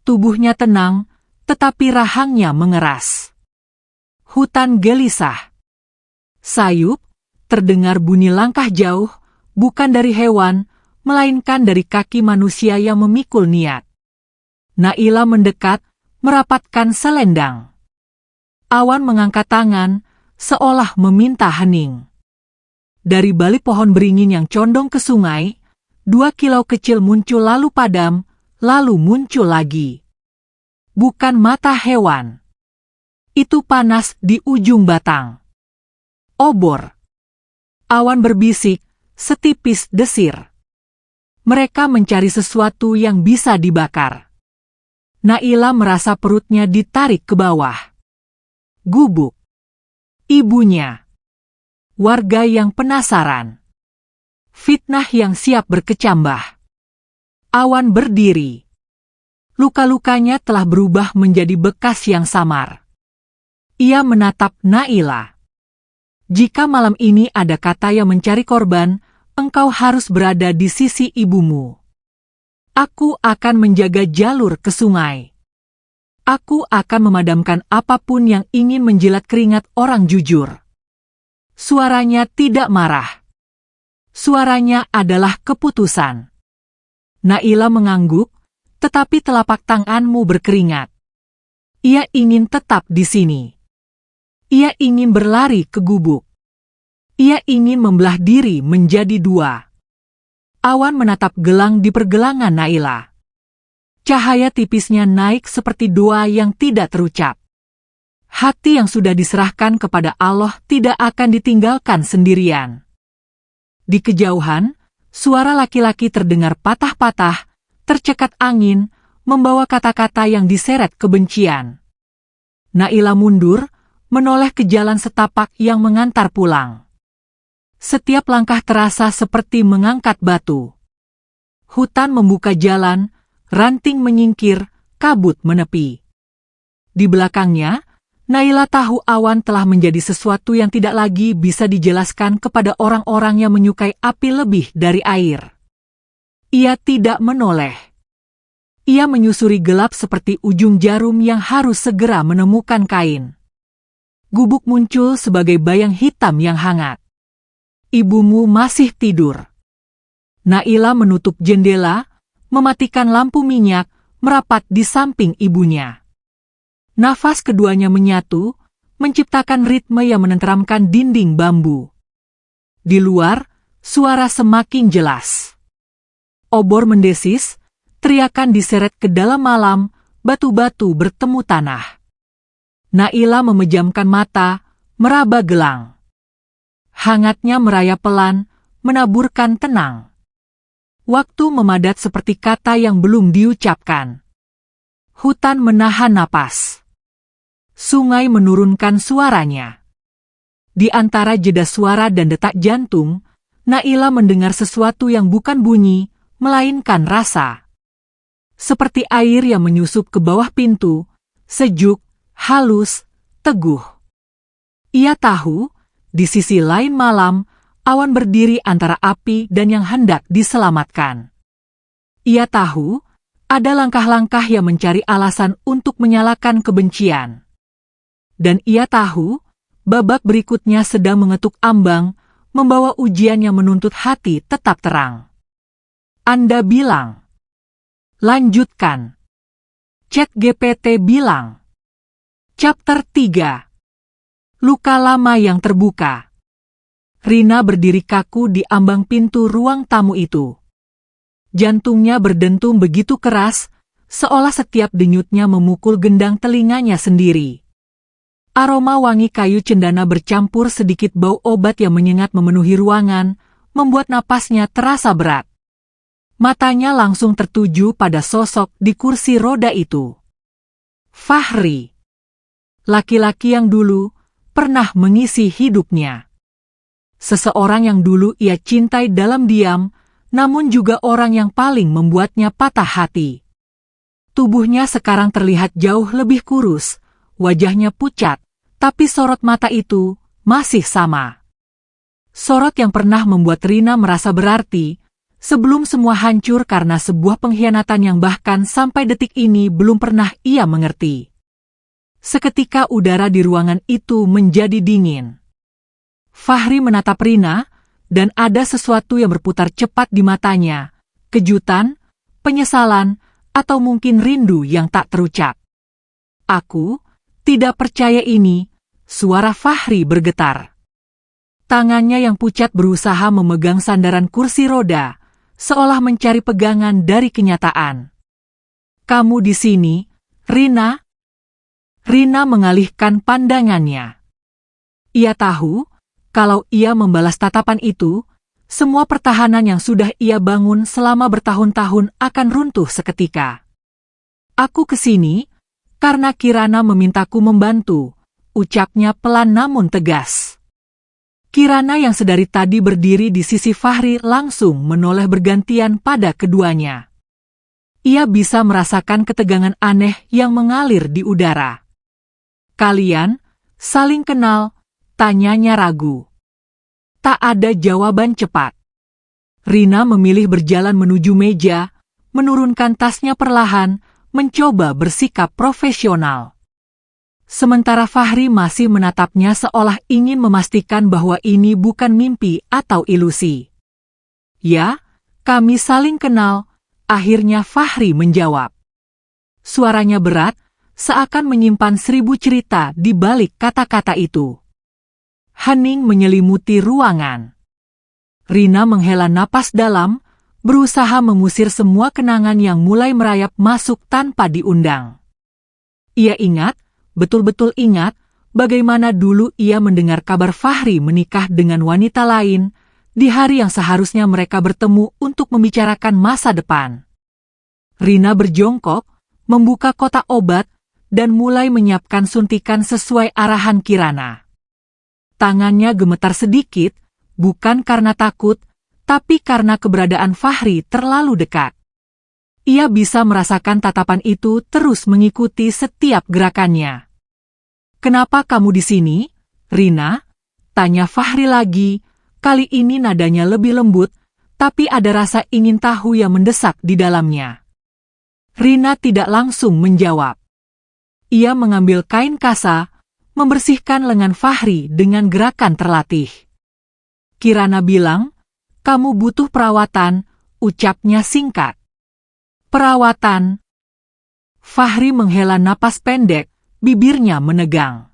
Tubuhnya tenang, tetapi rahangnya mengeras. Hutan gelisah. Sayup, terdengar bunyi langkah jauh, bukan dari hewan, melainkan dari kaki manusia yang memikul niat. Naila mendekat, merapatkan selendang. Awan mengangkat tangan, seolah meminta hening. Dari balik pohon beringin yang condong ke sungai, 2 kilau kecil muncul lalu padam, lalu muncul lagi. Bukan mata hewan. Itu panas di ujung batang. Obor. Awan berbisik, setipis desir. Mereka mencari sesuatu yang bisa dibakar. Naila merasa perutnya ditarik ke bawah. Gubuk. Ibunya. Warga yang penasaran. Fitnah yang siap berkecambah. Awan berdiri. Luka-lukanya telah berubah menjadi bekas yang samar. Ia menatap Naila. Jika malam ini ada kata yang mencari korban, engkau harus berada di sisi ibumu. Aku akan menjaga jalur ke sungai. Aku akan memadamkan apapun yang ingin menjilat keringat orang jujur. Suaranya tidak marah. Suaranya adalah keputusan. Naila mengangguk, tetapi telapak tanganmu berkeringat. Ia ingin tetap di sini. Ia ingin berlari ke gubuk. Ia ingin membelah diri menjadi 2. Awan menatap gelang di pergelangan Naila. Cahaya tipisnya naik seperti doa yang tidak terucap. Hati yang sudah diserahkan kepada Allah tidak akan ditinggalkan sendirian. Di kejauhan, suara laki-laki terdengar patah-patah, tercekat angin, membawa kata-kata yang diseret kebencian. Naila mundur, menoleh ke jalan setapak yang mengantar pulang. Setiap langkah terasa seperti mengangkat batu. Hutan membuka jalan, ranting menyingkir, kabut menepi. Di belakangnya, Naila tahu awan telah menjadi sesuatu yang tidak lagi bisa dijelaskan kepada orang-orang yang menyukai api lebih dari air. Ia tidak menoleh. Ia menyusuri gelap seperti ujung jarum yang harus segera menemukan kain. Gubuk muncul sebagai bayang hitam yang hangat. Ibumu masih tidur. Naila menutup jendela, mematikan lampu minyak, merapat di samping ibunya. Nafas keduanya menyatu, menciptakan ritme yang menenteramkan dinding bambu. Di luar, suara semakin jelas. Obor mendesis, teriakan diseret ke dalam malam, batu-batu bertemu tanah. Naila memejamkan mata, meraba gelang. Hangatnya merayap pelan, menaburkan tenang. Waktu memadat seperti kata yang belum diucapkan. Hutan menahan napas. Sungai menurunkan suaranya. Di antara jeda suara dan detak jantung, Naila mendengar sesuatu yang bukan bunyi, melainkan rasa. Seperti air yang menyusup ke bawah pintu, sejuk, halus, teguh. Ia tahu, di sisi lain malam, awan berdiri antara api dan yang hendak diselamatkan. Ia tahu, Ada langkah-langkah yang mencari alasan untuk menyalakan kebencian. Dan ia tahu, babak berikutnya sedang mengetuk ambang, membawa ujian yang menuntut hati tetap terang. Anda bilang. Lanjutkan. ChatGPT bilang. Chapter 3. Luka lama yang terbuka. Rina berdiri kaku di ambang pintu ruang tamu itu. Jantungnya berdentum begitu keras, seolah setiap denyutnya memukul gendang telinganya sendiri. Aroma wangi kayu cendana bercampur sedikit bau obat yang menyengat memenuhi ruangan, membuat napasnya terasa berat. Matanya langsung tertuju pada sosok di kursi roda itu. Fahri. Laki-laki yang dulu pernah mengisi hidupnya. Seseorang yang dulu ia cintai dalam diam, namun juga orang yang paling membuatnya patah hati. Tubuhnya sekarang terlihat jauh lebih kurus, wajahnya pucat, tapi sorot mata itu masih sama. Sorot yang pernah membuat Rina merasa berarti, sebelum semua hancur karena sebuah pengkhianatan yang bahkan sampai detik ini belum pernah ia mengerti. Seketika udara di ruangan itu menjadi dingin. Fahri menatap Rina, dan ada sesuatu yang berputar cepat di matanya, kejutan, penyesalan, atau mungkin rindu yang tak terucap. Aku tidak percaya ini, suara Fahri bergetar. Tangannya yang pucat berusaha memegang sandaran kursi roda, seolah mencari pegangan dari kenyataan. Kamu di sini, Rina? Rina mengalihkan pandangannya. Ia tahu, kalau ia membalas tatapan itu, semua pertahanan yang sudah ia bangun selama bertahun-tahun akan runtuh seketika. Aku kesini, karena Kirana memintaku membantu, ucapnya pelan namun tegas. Kirana yang sedari tadi berdiri di sisi Fahri langsung menoleh bergantian pada keduanya. Ia bisa merasakan ketegangan aneh yang mengalir di udara. Kalian saling kenal? Tanyanya ragu. Tak ada jawaban cepat. Rina memilih berjalan menuju meja, menurunkan tasnya perlahan, mencoba bersikap profesional. Sementara Fahri masih menatapnya seolah ingin memastikan bahwa ini bukan mimpi atau ilusi. Ya, kami saling kenal, akhirnya Fahri menjawab. Suaranya berat, seakan menyimpan 1000 cerita di balik kata-kata itu. Hening menyelimuti ruangan. Rina menghela napas dalam, berusaha mengusir semua kenangan yang mulai merayap masuk tanpa diundang. Ia ingat, betul-betul ingat, bagaimana dulu ia mendengar kabar Fahri menikah dengan wanita lain, di hari yang seharusnya mereka bertemu untuk membicarakan masa depan. Rina berjongkok, membuka kotak obat, dan mulai menyiapkan suntikan sesuai arahan Kirana. Tangannya gemetar sedikit, bukan karena takut, tapi karena keberadaan Fahri terlalu dekat. Ia bisa merasakan tatapan itu terus mengikuti setiap gerakannya. Kenapa kamu di sini, Rina? Tanya Fahri lagi, kali ini nadanya lebih lembut, tapi ada rasa ingin tahu yang mendesak di dalamnya. Rina tidak langsung menjawab. Ia mengambil kain kasa, membersihkan lengan Fahri dengan gerakan terlatih. Kirana bilang, kamu butuh perawatan, ucapnya singkat. Perawatan? Fahri menghela napas pendek, bibirnya menegang.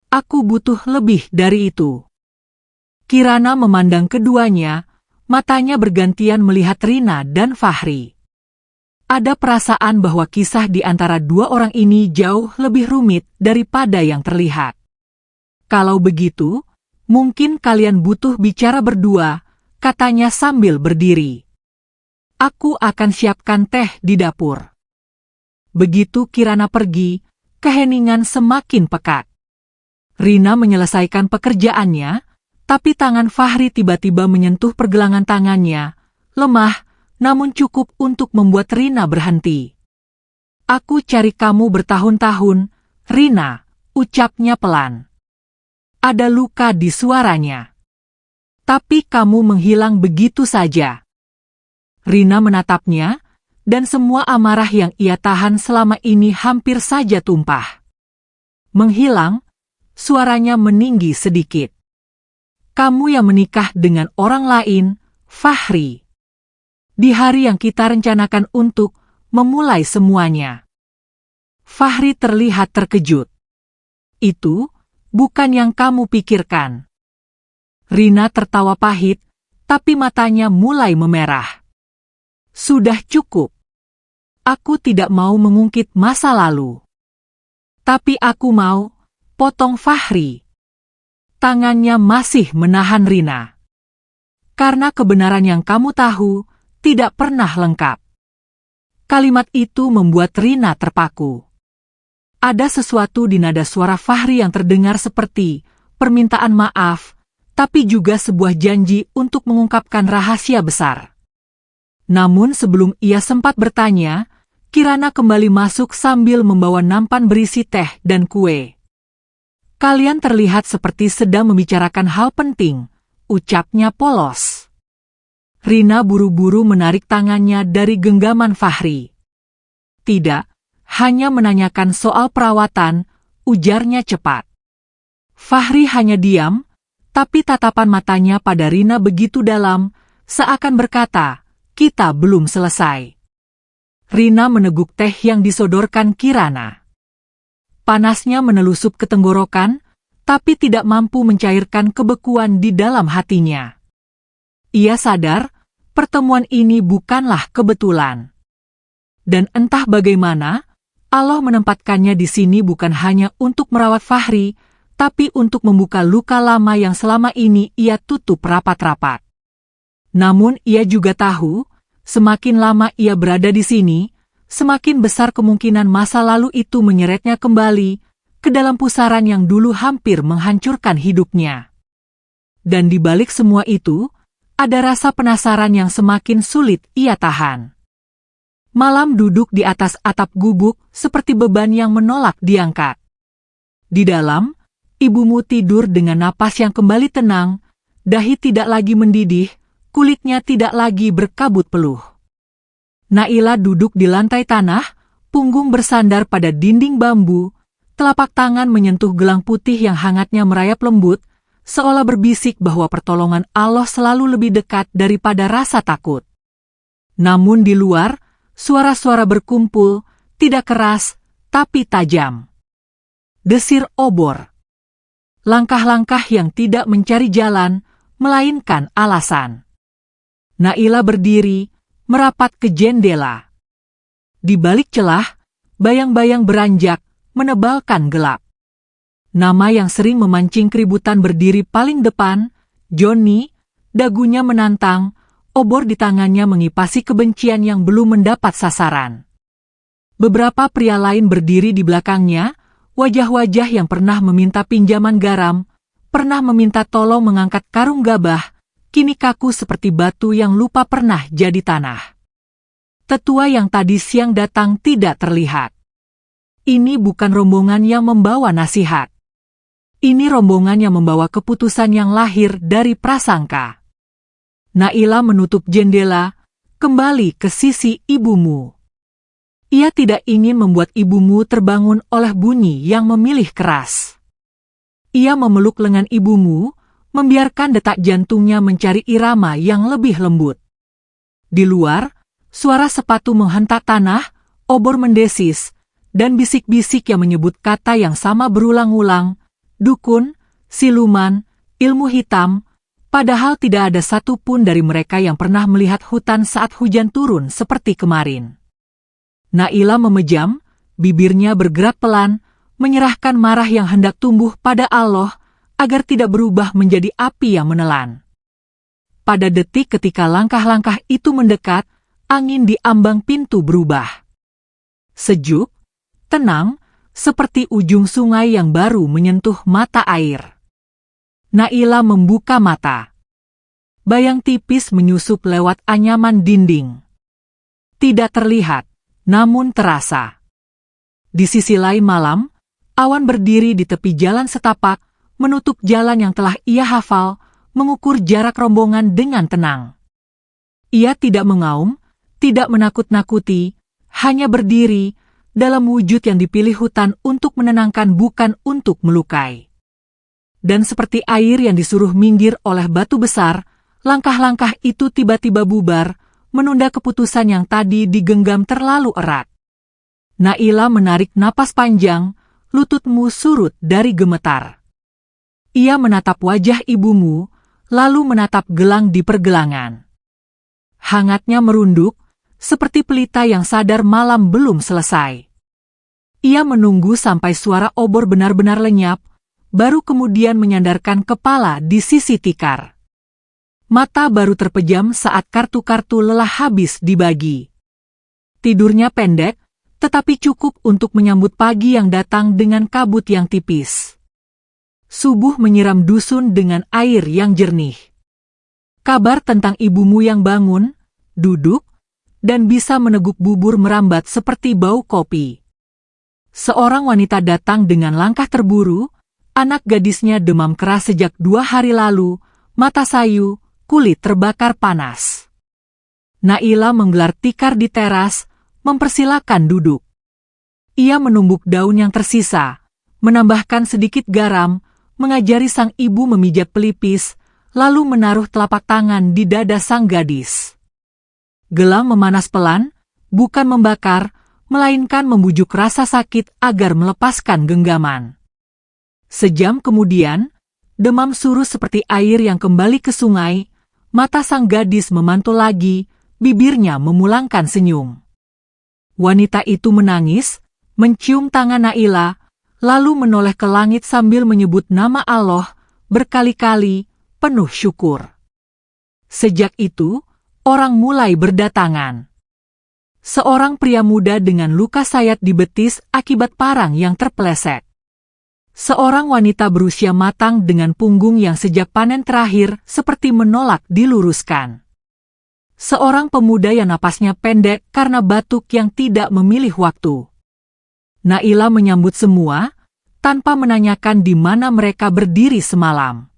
Aku butuh lebih dari itu. Kirana memandang keduanya, matanya bergantian melihat Rina dan Fahri. Ada perasaan bahwa kisah di antara dua orang ini jauh lebih rumit daripada yang terlihat. Kalau begitu, mungkin kalian butuh bicara berdua, katanya sambil berdiri. Aku akan siapkan teh di dapur. Begitu Kirana pergi, keheningan semakin pekat. Rina menyelesaikan pekerjaannya, tapi tangan Fahri tiba-tiba menyentuh pergelangan tangannya, lemah, namun cukup untuk membuat Rina berhenti. Aku cari kamu bertahun-tahun, Rina, ucapnya pelan. Ada luka di suaranya. Tapi kamu menghilang begitu saja. Rina menatapnya, dan semua amarah yang ia tahan selama ini hampir saja tumpah. Menghilang, suaranya meninggi sedikit. Kamu yang menikah dengan orang lain, Fahri. Di hari yang kita rencanakan untuk memulai semuanya. Fahri terlihat terkejut. Itu bukan yang kamu pikirkan. Rina tertawa pahit, tapi matanya mulai memerah. Sudah cukup. Aku tidak mau mengungkit masa lalu. Tapi aku mau, potong Fahri. Tangannya masih menahan Rina. Karena kebenaran yang kamu tahu tidak pernah lengkap. Kalimat itu membuat Rina terpaku. Ada sesuatu di nada suara Fahri yang terdengar seperti permintaan maaf, tapi juga sebuah janji untuk mengungkapkan rahasia besar. Namun sebelum ia sempat bertanya, Kirana kembali masuk sambil membawa nampan berisi teh dan kue. Kalian terlihat seperti sedang membicarakan hal penting, ucapnya polos. Rina buru-buru menarik tangannya dari genggaman Fahri. Tidak, hanya menanyakan soal perawatan, ujarnya cepat. Fahri hanya diam, tapi tatapan matanya pada Rina begitu dalam, seakan berkata, kita belum selesai. Rina meneguk teh yang disodorkan Kirana. Panasnya menelusup ke tenggorokan, tapi tidak mampu mencairkan kebekuan di dalam hatinya. Ia sadar, pertemuan ini bukanlah kebetulan. Dan entah bagaimana, Allah menempatkannya di sini bukan hanya untuk merawat Fahri, tapi untuk membuka luka lama yang selama ini ia tutup rapat-rapat. Namun ia juga tahu, semakin lama ia berada di sini, semakin besar kemungkinan masa lalu itu menyeretnya kembali ke dalam pusaran yang dulu hampir menghancurkan hidupnya. Dan di balik semua itu, ada rasa penasaran yang semakin sulit ia tahan. Malam duduk di atas atap gubuk seperti beban yang menolak diangkat. Di dalam, ibumu tidur dengan napas yang kembali tenang, dahi tidak lagi mendidih, kulitnya tidak lagi berkabut peluh. Naila duduk di lantai tanah, punggung bersandar pada dinding bambu, telapak tangan menyentuh gelang putih yang hangatnya merayap lembut, seolah berbisik bahwa pertolongan Allah selalu lebih dekat daripada rasa takut. Namun di luar, suara-suara berkumpul, tidak keras, tapi tajam. Desir obor. Langkah-langkah yang tidak mencari jalan, melainkan alasan. Naila berdiri, merapat ke jendela. Di balik celah, bayang-bayang beranjak, menebalkan gelap. Nama yang sering memancing keributan berdiri paling depan, Johnny, dagunya menantang, obor di tangannya mengipasi kebencian yang belum mendapat sasaran. Beberapa pria lain berdiri di belakangnya, wajah-wajah yang pernah meminta pinjaman garam, pernah meminta tolong mengangkat karung gabah, kini kaku seperti batu yang lupa pernah jadi tanah. Tetua yang tadi siang datang tidak terlihat. Ini bukan rombongan yang membawa nasihat. Ini rombongan yang membawa keputusan yang lahir dari prasangka. Naila menutup jendela, kembali ke sisi ibumu. Ia tidak ingin membuat ibumu terbangun oleh bunyi yang memilih keras. Ia memeluk lengan ibumu, membiarkan detak jantungnya mencari irama yang lebih lembut. Di luar, suara sepatu menghentak tanah, obor mendesis, dan bisik-bisik yang menyebut kata yang sama berulang-ulang, dukun, siluman, ilmu hitam, padahal tidak ada satupun dari mereka yang pernah melihat hutan saat hujan turun seperti kemarin. Naila memejam, bibirnya bergerak pelan, menyerahkan marah yang hendak tumbuh pada Allah, agar tidak berubah menjadi api yang menelan. Pada detik ketika langkah-langkah itu mendekat, angin di ambang pintu berubah. Sejuk, tenang, seperti ujung sungai yang baru menyentuh mata air. Naila membuka mata. Bayang tipis menyusup lewat anyaman dinding. Tidak terlihat, namun terasa. Di sisi lain malam, awan berdiri di tepi jalan setapak, menutup jalan yang telah ia hafal, mengukur jarak rombongan dengan tenang. Ia tidak mengaum, tidak menakut-nakuti, hanya berdiri, dalam wujud yang dipilih hutan untuk menenangkan bukan untuk melukai. Dan seperti air yang disuruh minggir oleh batu besar, langkah-langkah itu tiba-tiba bubar, menunda keputusan yang tadi digenggam terlalu erat. Naila menarik napas panjang, lututmu surut dari gemetar. Ia menatap wajah ibumu, lalu menatap gelang di pergelangan. Hangatnya merunduk, seperti pelita yang sadar malam belum selesai. Ia menunggu sampai suara obor benar-benar lenyap, baru kemudian menyandarkan kepala di sisi tikar. Mata baru terpejam saat kartu-kartu lelah habis dibagi. Tidurnya pendek, tetapi cukup untuk menyambut pagi yang datang dengan kabut yang tipis. Subuh menyiram dusun dengan air yang jernih. Kabar tentang ibumu yang bangun, duduk, dan bisa meneguk bubur merambat seperti bau kopi. Seorang wanita datang dengan langkah terburu, anak gadisnya demam keras sejak 2 hari lalu, mata sayu, kulit terbakar panas. Naila menggelar tikar di teras, mempersilakan duduk. Ia menumbuk daun yang tersisa, menambahkan sedikit garam, mengajari sang ibu memijat pelipis, lalu menaruh telapak tangan di dada sang gadis. Gelang memanas pelan, bukan membakar, melainkan membujuk rasa sakit agar melepaskan genggaman. Sejam kemudian, demam surut seperti air yang kembali ke sungai, mata sang gadis memantul lagi, bibirnya memulangkan senyum. Wanita itu menangis, mencium tangan Naila, lalu menoleh ke langit sambil menyebut nama Allah, berkali-kali, penuh syukur. Sejak itu, orang mulai berdatangan. Seorang pria muda dengan luka sayat di betis akibat parang yang terpeleset. Seorang wanita berusia matang dengan punggung yang sejak panen terakhir seperti menolak diluruskan. Seorang pemuda yang napasnya pendek karena batuk yang tidak memilih waktu. Naila menyambut semua, tanpa menanyakan di mana mereka berdiri semalam.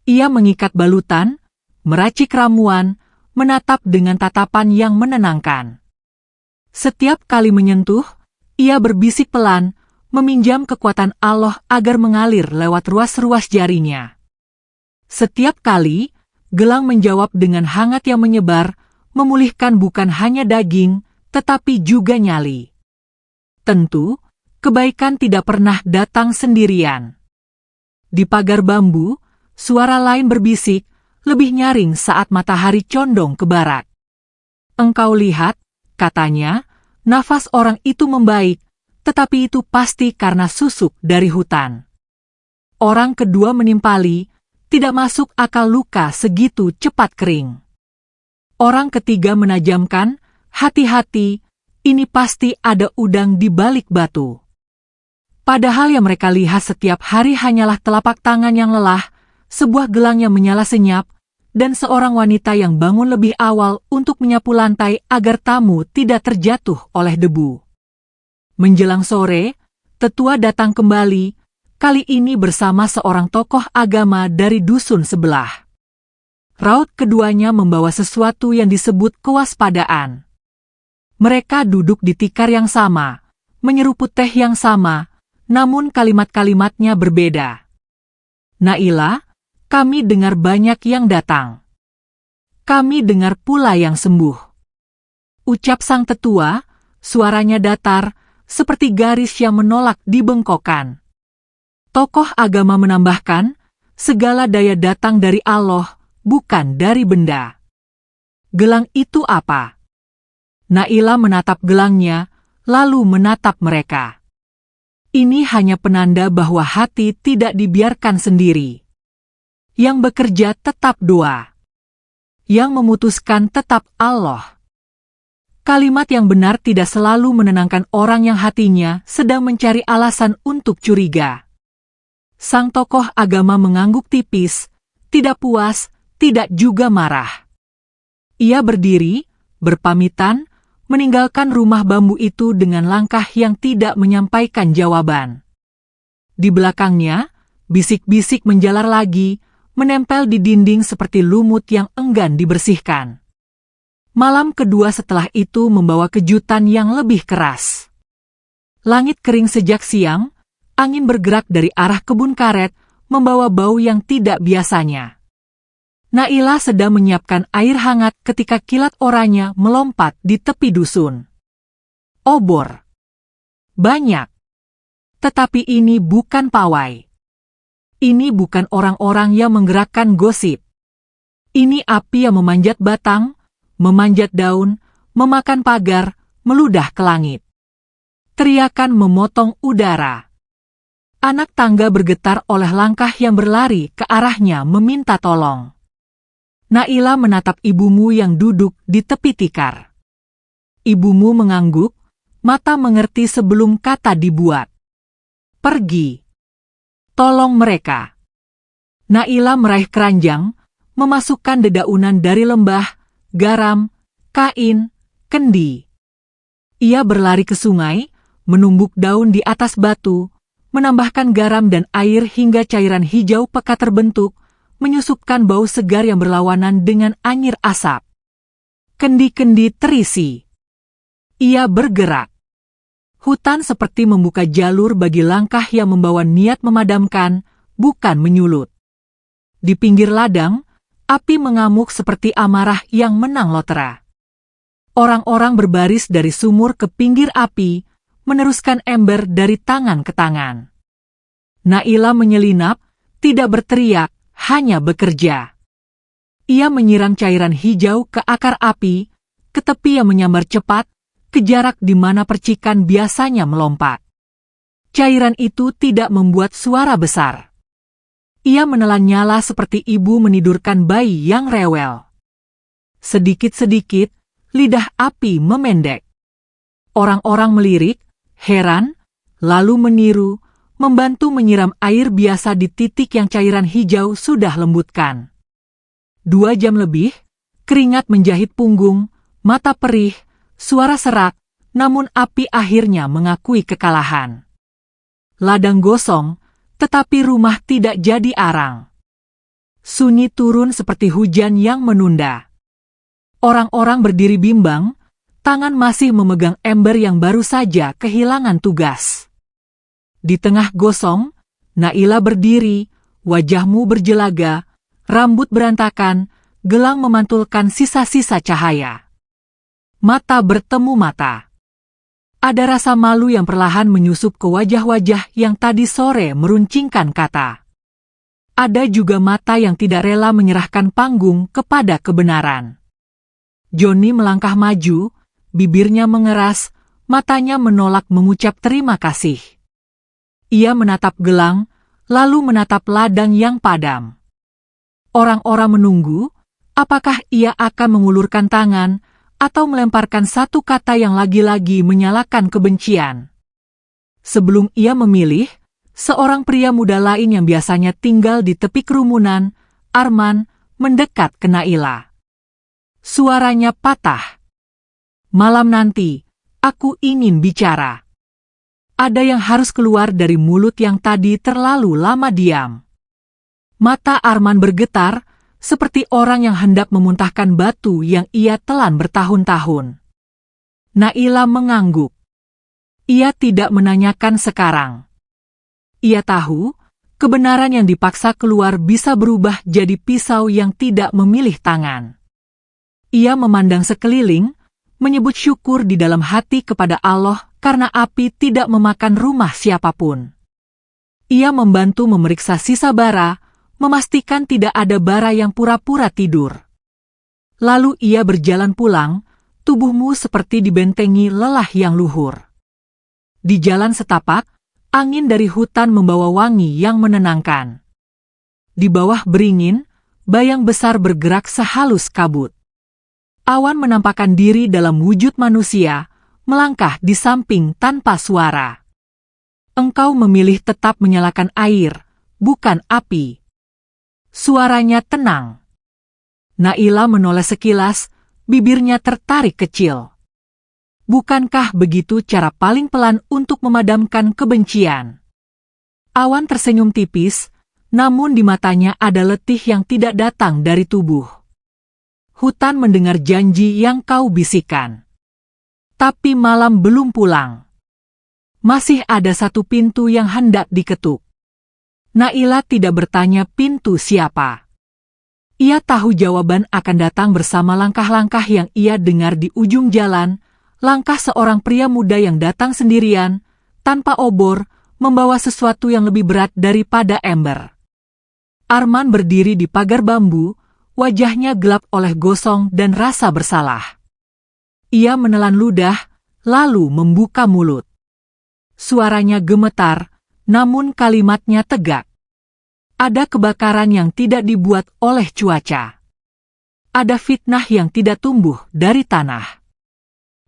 Ia mengikat balutan, meracik ramuan, menatap dengan tatapan yang menenangkan. Setiap kali menyentuh, ia berbisik pelan, meminjam kekuatan Allah agar mengalir lewat ruas-ruas jarinya. Setiap kali, gelang menjawab dengan hangat yang menyebar, memulihkan bukan hanya daging, tetapi juga nyali. Tentu, kebaikan tidak pernah datang sendirian. Di pagar bambu, suara lain berbisik, lebih nyaring saat matahari condong ke barat. Engkau lihat, katanya, nafas orang itu membaik, tetapi itu pasti karena susuk dari hutan. Orang kedua menimpali, tidak masuk akal luka segitu cepat kering. Orang ketiga menajamkan, hati-hati, ini pasti ada udang di balik batu. Padahal yang mereka lihat setiap hari hanyalah telapak tangan yang lelah, sebuah gelang yang menyala senyap, dan seorang wanita yang bangun lebih awal untuk menyapu lantai agar tamu tidak terjatuh oleh debu. Menjelang sore, tetua datang kembali, kali ini bersama seorang tokoh agama dari dusun sebelah. Raut keduanya membawa sesuatu yang disebut kewaspadaan. Mereka duduk di tikar yang sama, menyeruput teh yang sama, namun kalimat-kalimatnya berbeda. Naila, kami dengar banyak yang datang. Kami dengar pula yang sembuh. Ucap sang tetua, suaranya datar, seperti garis yang menolak dibengkokkan. Tokoh agama menambahkan, segala daya datang dari Allah, bukan dari benda. Gelang itu apa? Naila menatap gelangnya, lalu menatap mereka. Ini hanya penanda bahwa hati tidak dibiarkan sendiri. Yang bekerja tetap doa. Yang memutuskan tetap Allah. Kalimat yang benar tidak selalu menenangkan orang yang hatinya sedang mencari alasan untuk curiga. Sang tokoh agama mengangguk tipis, tidak puas, tidak juga marah. Ia berdiri, berpamitan, meninggalkan rumah bambu itu dengan langkah yang tidak menyampaikan jawaban. Di belakangnya, bisik-bisik menjalar lagi, menempel di dinding seperti lumut yang enggan dibersihkan. Malam kedua setelah itu membawa kejutan yang lebih keras. Langit kering sejak siang, angin bergerak dari arah kebun karet, membawa bau yang tidak biasanya. Naila sedang menyiapkan air hangat ketika kilat oranye melompat di tepi dusun. Obor. Banyak. Tetapi ini bukan pawai. Ini bukan orang-orang yang menggerakkan gosip. Ini api yang memanjat batang, memanjat daun, memakan pagar, meludah ke langit. Teriakan memotong udara. Anak tangga bergetar oleh langkah yang berlari ke arahnya meminta tolong. Naila menatap ibumu yang duduk di tepi tikar. Ibumu mengangguk, mata mengerti sebelum kata dibuat. Pergi. Tolong mereka. Naila meraih keranjang, memasukkan dedaunan dari lembah, garam, kain, kendi. Ia berlari ke sungai, menumbuk daun di atas batu, menambahkan garam dan air hingga cairan hijau pekat terbentuk, menyusupkan bau segar yang berlawanan dengan anyir asap. Kendi-kendi terisi. Ia bergerak. Hutan seperti membuka jalur bagi langkah yang membawa niat memadamkan, bukan menyulut. Di pinggir ladang, api mengamuk seperti amarah yang menang lotera. Orang-orang berbaris dari sumur ke pinggir api, meneruskan ember dari tangan ke tangan. Naila menyelinap, tidak berteriak, hanya bekerja. Ia menyiram cairan hijau ke akar api, ke tepi yang menyambar cepat, ke jarak di mana percikan biasanya melompat. Cairan itu tidak membuat suara besar. Ia menelan nyala seperti ibu menidurkan bayi yang rewel. Sedikit-sedikit, lidah api memendek. Orang-orang melirik, heran, lalu meniru, membantu menyiram air biasa di titik yang cairan hijau sudah lembutkan. 2 jam lebih, keringat menjahit punggung, mata perih, suara serak, namun api akhirnya mengakui kekalahan. Ladang gosong, tetapi rumah tidak jadi arang. Sunyi turun seperti hujan yang menunda. Orang-orang berdiri bimbang, tangan masih memegang ember yang baru saja kehilangan tugas. Di tengah gosong, Naila berdiri, wajahmu berjelaga, rambut berantakan, gelang memantulkan sisa-sisa cahaya. Mata bertemu mata. Ada rasa malu yang perlahan menyusup ke wajah-wajah yang tadi sore meruncingkan kata. Ada juga mata yang tidak rela menyerahkan panggung kepada kebenaran. Joni melangkah maju, bibirnya mengeras, matanya menolak mengucap terima kasih. Ia menatap gelang, lalu menatap ladang yang padam. Orang-orang menunggu, apakah ia akan mengulurkan tangan, atau melemparkan satu kata yang lagi-lagi menyalakan kebencian. Sebelum ia memilih, seorang pria muda lain yang biasanya tinggal di tepi kerumunan, Arman, mendekat ke Naila. Suaranya patah. Malam nanti, aku ingin bicara. Ada yang harus keluar dari mulut yang tadi terlalu lama diam. Mata Arman bergetar, seperti orang yang hendak memuntahkan batu yang ia telan bertahun-tahun. Naila mengangguk. Ia tidak menanyakan sekarang. Ia tahu, kebenaran yang dipaksa keluar bisa berubah jadi pisau yang tidak memilih tangan. Ia memandang sekeliling, menyebut syukur di dalam hati kepada Allah karena api tidak memakan rumah siapapun. Ia membantu memeriksa sisa bara, memastikan tidak ada bara yang pura-pura tidur. Lalu ia berjalan pulang, tubuhmu seperti dibentengi lelah yang luhur. Di jalan setapak, angin dari hutan membawa wangi yang menenangkan. Di bawah beringin, bayang besar bergerak sehalus kabut. Awan menampakkan diri dalam wujud manusia, melangkah di samping tanpa suara. Engkau memilih tetap menyalakan air, bukan api. Suaranya tenang. Naila menoleh sekilas, bibirnya tertarik kecil. Bukankah begitu cara paling pelan untuk memadamkan kebencian? Awan tersenyum tipis, namun di matanya ada letih yang tidak datang dari tubuh. hutan mendengar janji yang kau bisikan. Tapi malam belum pulang. Masih ada satu pintu yang hendak diketuk. Naila tidak bertanya pintu siapa. Ia tahu jawaban akan datang bersama langkah-langkah yang ia dengar di ujung jalan, langkah seorang pria muda yang datang sendirian, tanpa obor, membawa sesuatu yang lebih berat daripada ember. Arman berdiri di pagar bambu, wajahnya gelap oleh gosong dan rasa bersalah. Ia menelan ludah, lalu membuka mulut. Suaranya gemetar, namun kalimatnya tegak. Ada kebakaran yang tidak dibuat oleh cuaca. Ada fitnah yang tidak tumbuh dari tanah.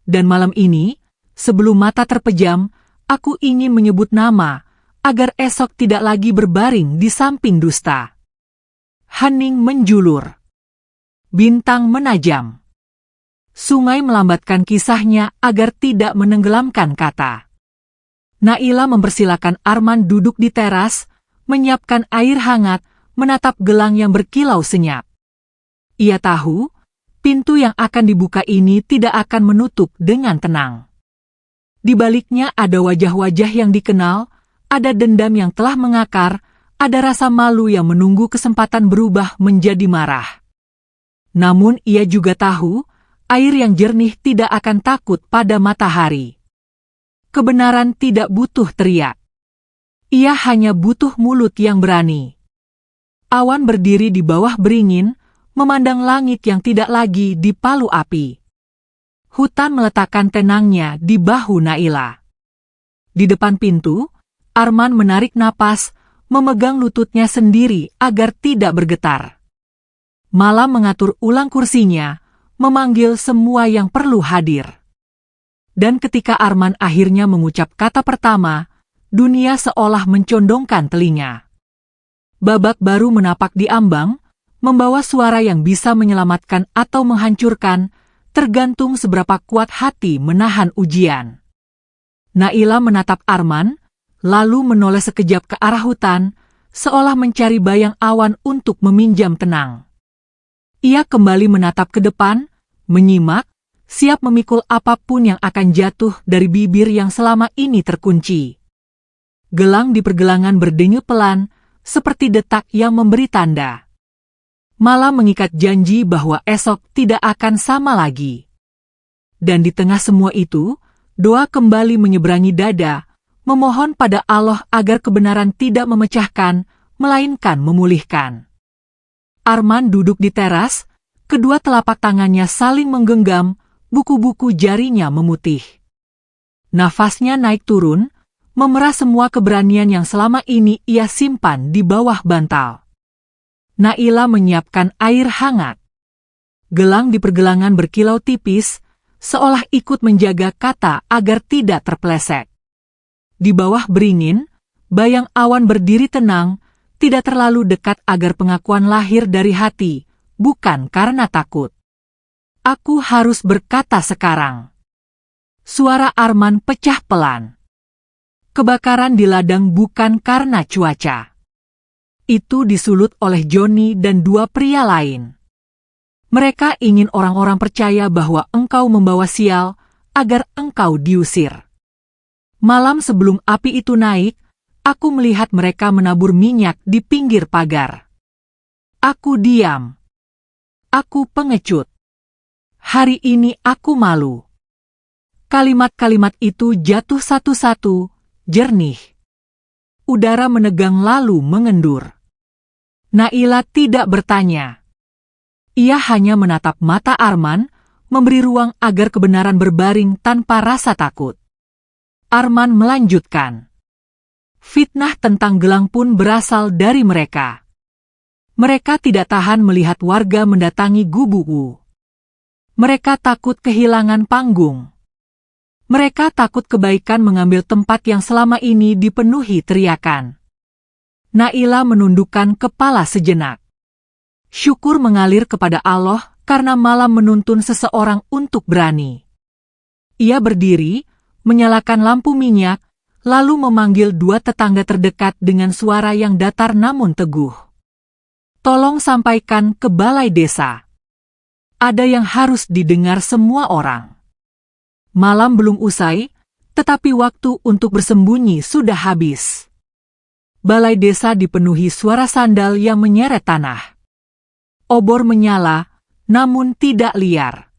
Dan malam ini, sebelum mata terpejam, aku ingin menyebut nama, agar esok tidak lagi berbaring di samping dusta. Hening menjulur. Bintang menajam. Sungai melambatkan kisahnya agar tidak menenggelamkan kata. Naila mempersilakan Arman duduk di teras, menyiapkan air hangat, menatap gelang yang berkilau senyap. Ia tahu, pintu yang akan dibuka ini tidak akan menutup dengan tenang. Di baliknya ada wajah-wajah yang dikenal, ada dendam yang telah mengakar, ada rasa malu yang menunggu kesempatan berubah menjadi marah. Namun ia juga tahu, air yang jernih tidak akan takut pada matahari. Kebenaran tidak butuh teriak. Ia hanya butuh mulut yang berani. Awan berdiri di bawah beringin, memandang langit yang tidak lagi dipalu api. Hutan meletakkan tenangnya di bahu Naila. Di depan pintu, Arman menarik napas, memegang lututnya sendiri agar tidak bergetar. Malam mengatur ulang kursinya, memanggil semua yang perlu hadir. Dan ketika Arman akhirnya mengucap kata pertama, dunia seolah mencondongkan telinga. Babak baru menapak di ambang, membawa suara yang bisa menyelamatkan atau menghancurkan, tergantung seberapa kuat hati menahan ujian. Naila menatap Arman, lalu menoleh sekejap ke arah hutan, seolah mencari bayang awan untuk meminjam tenang. Ia kembali menatap ke depan, menyimak, siap memikul apapun yang akan jatuh dari bibir yang selama ini terkunci. Gelang di pergelangan berdenyut pelan, seperti detak yang memberi tanda. Malam mengikat janji bahwa esok tidak akan sama lagi. Dan di tengah semua itu, doa kembali menyeberangi dada, memohon pada Allah agar kebenaran tidak memecahkan, melainkan memulihkan. Arman duduk di teras, kedua telapak tangannya saling menggenggam, buku-buku jarinya memutih. Nafasnya naik turun, memerah semua keberanian yang selama ini ia simpan di bawah bantal. Naila menyiapkan air hangat. Gelang di pergelangan berkilau tipis, seolah ikut menjaga kata agar tidak terpeleset. Di bawah beringin, bayang awan berdiri tenang, tidak terlalu dekat agar pengakuan lahir dari hati, bukan karena takut. Aku harus berkata sekarang. Suara Arman pecah pelan. Kebakaran di ladang bukan karena cuaca. Itu disulut oleh Joni dan dua pria lain. Mereka ingin orang-orang percaya bahwa engkau membawa sial, agar engkau diusir. Malam sebelum api itu naik, aku melihat mereka menabur minyak di pinggir pagar. Aku diam. Aku pengecut. Hari ini aku malu. Kalimat-kalimat itu jatuh satu-satu, jernih. Udara menegang lalu mengendur. Naila tidak bertanya. Ia hanya menatap mata Arman, memberi ruang agar kebenaran berbaring tanpa rasa takut. Arman melanjutkan. Fitnah tentang gelang pun berasal dari mereka. Mereka tidak tahan melihat warga mendatangi gubukku. Mereka takut kehilangan panggung. Mereka takut kebaikan mengambil tempat yang selama ini dipenuhi teriakan. Naila menundukkan kepala sejenak. Syukur mengalir kepada Allah karena malam menuntun seseorang untuk berani. Ia berdiri, menyalakan lampu minyak, lalu memanggil dua tetangga terdekat dengan suara yang datar namun teguh. Tolong sampaikan ke balai desa. ada yang harus didengar semua orang. Malam belum usai, tetapi waktu untuk bersembunyi sudah habis. Balai desa dipenuhi suara sandal yang menyeret tanah. Obor menyala, namun tidak liar.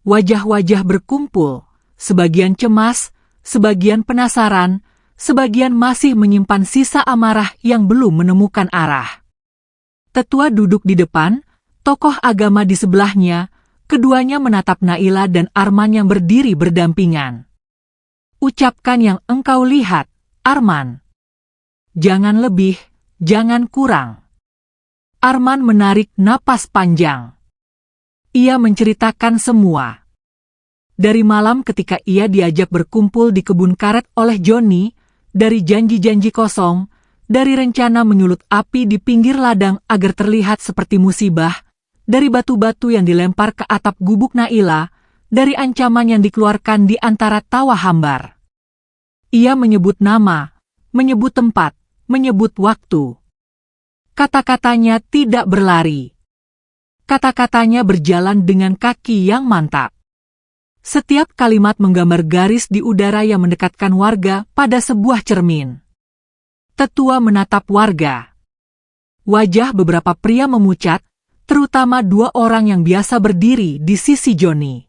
Wajah-wajah berkumpul, sebagian cemas, sebagian penasaran, sebagian masih menyimpan sisa amarah yang belum menemukan arah. Tetua duduk di depan, tokoh agama di sebelahnya, keduanya menatap Naila dan Arman yang berdiri berdampingan. Ucapkan yang engkau lihat, Arman. Jangan lebih, jangan kurang. Arman menarik napas panjang. Ia menceritakan semua. Dari malam ketika ia diajak berkumpul di kebun karet oleh Johnny, dari janji-janji kosong, dari rencana menyulut api di pinggir ladang agar terlihat seperti musibah, dari batu-batu yang dilempar ke atap gubuk Naila, dari ancaman yang dikeluarkan di antara tawa hambar. Ia menyebut nama, menyebut tempat, menyebut waktu. Kata-katanya tidak berlari. Kata-katanya berjalan dengan kaki yang mantap. Setiap kalimat menggambar garis di udara yang mendekatkan warga pada sebuah cermin. Tetua menatap warga. Wajah beberapa pria memucat, terutama dua orang yang biasa berdiri di sisi Johnny.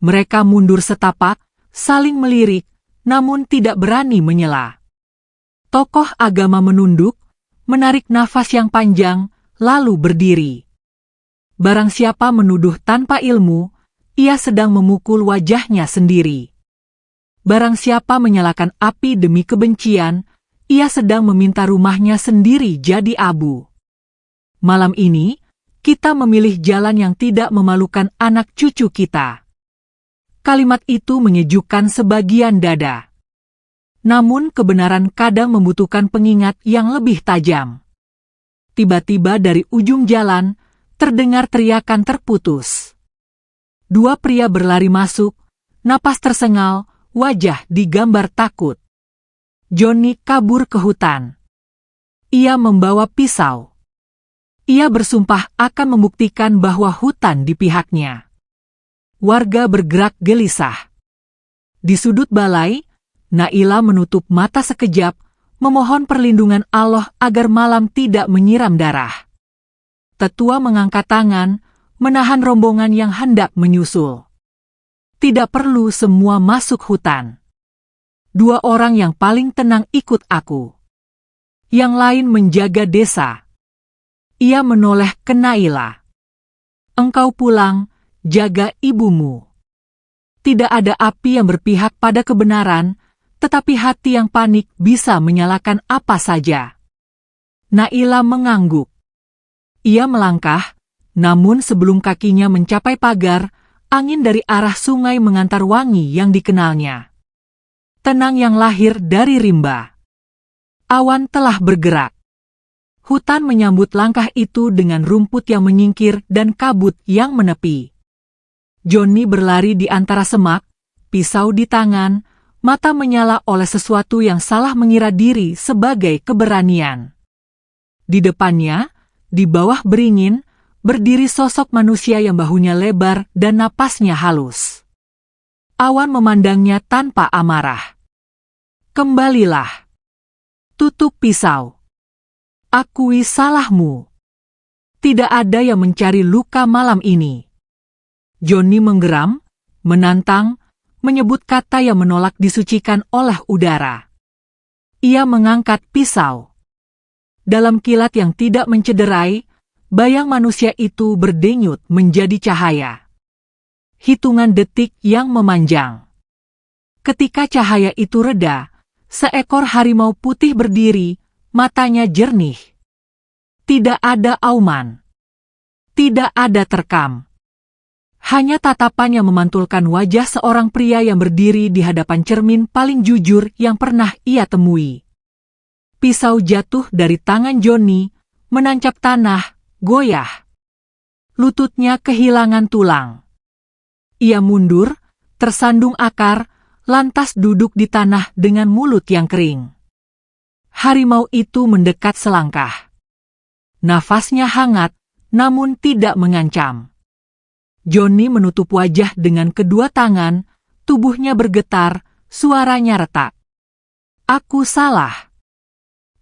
Mereka mundur setapak, saling melirik, namun tidak berani menyela. Tokoh agama menunduk, menarik nafas yang panjang, lalu berdiri. Barang siapa menuduh tanpa ilmu, ia sedang memukul wajahnya sendiri. Barang siapa menyalakan api demi kebencian, ia sedang meminta rumahnya sendiri jadi abu. Malam ini, kita memilih jalan yang tidak memalukan anak cucu kita. Kalimat itu menyejukkan sebagian dada. Namun kebenaran kadang membutuhkan pengingat yang lebih tajam. Tiba-tiba dari ujung jalan, terdengar teriakan terputus. Dua pria berlari masuk, napas tersengal, wajah digambar takut. Johnny kabur ke hutan. Ia membawa pisau. Ia bersumpah akan membuktikan bahwa hutan di pihaknya. Warga bergerak gelisah. Di sudut balai, Naila menutup mata sekejap, memohon perlindungan Allah agar malam tidak menyiram darah. Tetua mengangkat tangan, menahan rombongan yang hendak menyusul. Tidak perlu semua masuk hutan. Dua orang yang paling tenang ikut aku. Yang lain menjaga desa. Ia menoleh ke Naila. Engkau pulang, jaga ibumu. Tidak ada api yang berpihak pada kebenaran, tetapi hati yang panik bisa menyalakan apa saja. Naila mengangguk. Ia melangkah, namun sebelum kakinya mencapai pagar, angin dari arah sungai mengantar wangi yang dikenalnya. Tenang yang lahir dari rimba. Awan telah bergerak. Hutan menyambut langkah itu dengan rumput yang menyingkir dan kabut yang menepi. Johnny berlari di antara semak, pisau di tangan, mata menyala oleh sesuatu yang salah mengira diri sebagai keberanian. Di depannya, di bawah beringin, berdiri sosok manusia yang bahunya lebar dan napasnya halus. Awan memandangnya tanpa amarah. Kembalilah. Tutup pisau. Akui salahmu. Tidak ada yang mencari luka malam ini. Johnny menggeram, menantang, menyebut kata yang menolak disucikan oleh udara. Ia mengangkat pisau. Dalam kilat yang tidak mencederai, bayang manusia itu berdenyut menjadi cahaya. Hitungan detik yang memanjang. Ketika cahaya itu reda, seekor harimau putih berdiri, matanya jernih. Tidak ada auman. Tidak ada terkam. Hanya tatapan yang memantulkan wajah seorang pria yang berdiri di hadapan cermin paling jujur yang pernah ia temui. Pisau jatuh dari tangan Johnny, menancap tanah, goyah. Lututnya kehilangan tulang. Ia mundur, tersandung akar, lantas duduk di tanah dengan mulut yang kering. Harimau itu mendekat selangkah. Nafasnya hangat, namun tidak mengancam. Johnny menutup wajah dengan kedua tangan, tubuhnya bergetar, suaranya retak. Aku salah.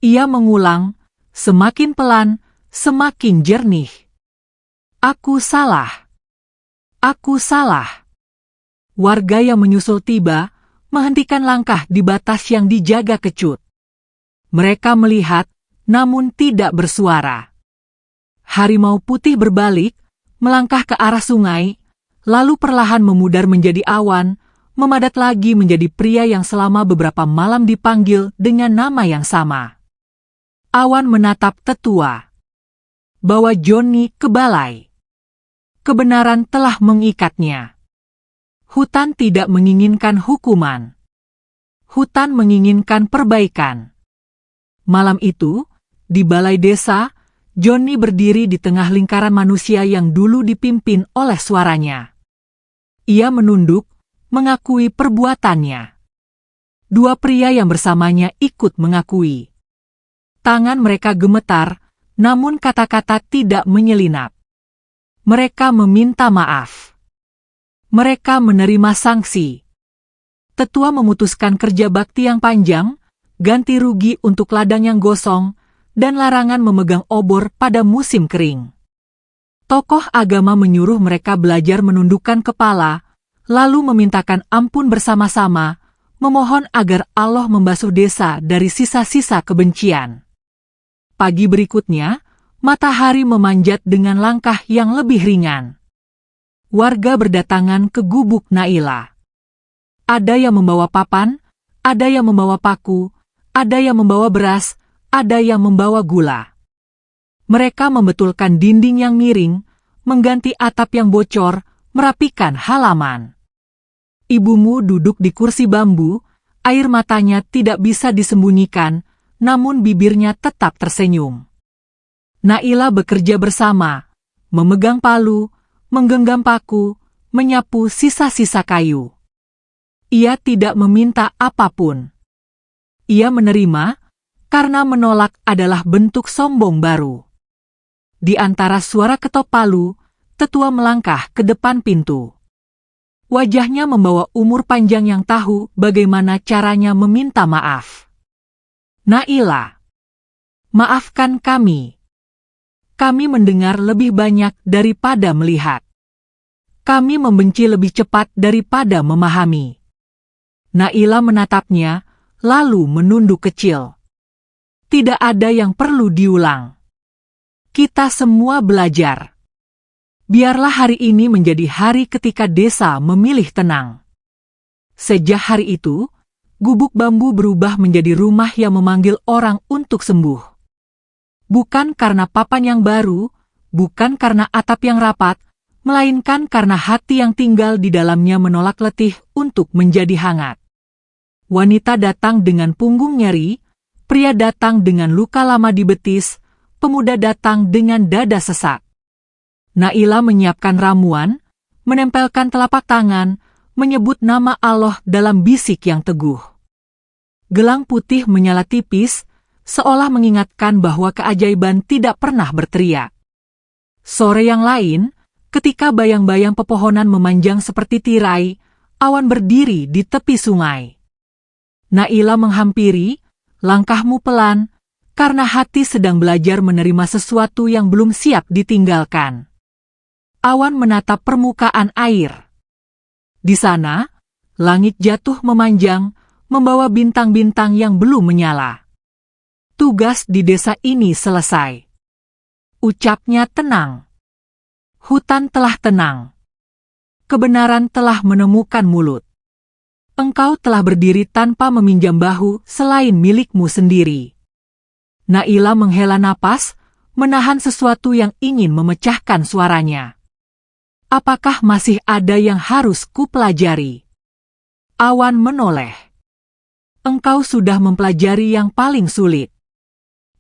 Ia mengulang, semakin pelan, semakin jernih. Aku salah. Aku salah. Warga yang menyusul tiba, menghentikan langkah di batas yang dijaga kecut. Mereka melihat, namun tidak bersuara. Harimau putih berbalik, melangkah ke arah sungai, lalu perlahan memudar menjadi awan, memadat lagi menjadi pria yang selama beberapa malam dipanggil dengan nama yang sama. Awan menatap tetua. Bawa Johnny ke balai. Kebenaran telah mengikatnya. Hutan tidak menginginkan hukuman. Hutan menginginkan perbaikan. Malam itu, di balai desa, Johnny berdiri di tengah lingkaran manusia yang dulu dipimpin oleh suaranya. Ia menunduk, mengakui perbuatannya. Dua pria yang bersamanya ikut mengakui. Tangan mereka gemetar, namun kata-kata tidak menyelinap. Mereka meminta maaf. Mereka menerima sanksi. Tetua memutuskan kerja bakti yang panjang, ganti rugi untuk ladang yang gosong, dan larangan memegang obor pada musim kering. Tokoh agama menyuruh mereka belajar menundukkan kepala, lalu memintakan ampun bersama-sama, memohon agar Allah membasuh desa dari sisa-sisa kebencian. Pagi berikutnya, matahari memanjat dengan langkah yang lebih ringan. Warga berdatangan ke gubuk Naila. Ada yang membawa papan, ada yang membawa paku, ada yang membawa beras, ada yang membawa gula. Mereka membetulkan dinding yang miring, mengganti atap yang bocor, merapikan halaman. Ibumu duduk di kursi bambu, air matanya tidak bisa disembunyikan, namun bibirnya tetap tersenyum. Naila bekerja bersama, memegang palu, menggenggam paku, menyapu sisa-sisa kayu. Ia tidak meminta apapun. Ia menerima, karena menolak adalah bentuk sombong baru. Di antara suara ketok palu, tetua melangkah ke depan pintu. Wajahnya membawa umur panjang yang tahu bagaimana caranya meminta maaf. Naila, maafkan kami. Kami mendengar lebih banyak daripada melihat. Kami membenci lebih cepat daripada memahami. Naila menatapnya, lalu menunduk kecil. Tidak ada yang perlu diulang. Kita semua belajar. Biarlah hari ini menjadi hari ketika desa memilih tenang. Sejak hari itu, gubuk bambu berubah menjadi rumah yang memanggil orang untuk sembuh. Bukan karena papan yang baru, bukan karena atap yang rapat, melainkan karena hati yang tinggal di dalamnya menolak letih untuk menjadi hangat. Wanita datang dengan punggung nyeri, pria datang dengan luka lama di betis, pemuda datang dengan dada sesak. Naila menyiapkan ramuan, menempelkan telapak tangan, menyebut nama Allah dalam bisik yang teguh. Gelang putih menyala tipis, seolah mengingatkan bahwa keajaiban tidak pernah berteriak. Sore yang lain, ketika bayang-bayang pepohonan memanjang seperti tirai, awan berdiri di tepi sungai. Naila menghampiri, langkahmu pelan, karena hati sedang belajar menerima sesuatu yang belum siap ditinggalkan. Awan menatap permukaan air. Di sana, langit jatuh memanjang, membawa bintang-bintang yang belum menyala. Tugas di desa ini selesai. Ucapnya tenang. Hutan telah tenang. Kebenaran telah menemukan mulut. Engkau telah berdiri tanpa meminjam bahu selain milikmu sendiri. Naila menghela napas, menahan sesuatu yang ingin memecahkan suaranya. Apakah masih ada yang harus kupelajari? Awan menoleh. Engkau sudah mempelajari yang paling sulit.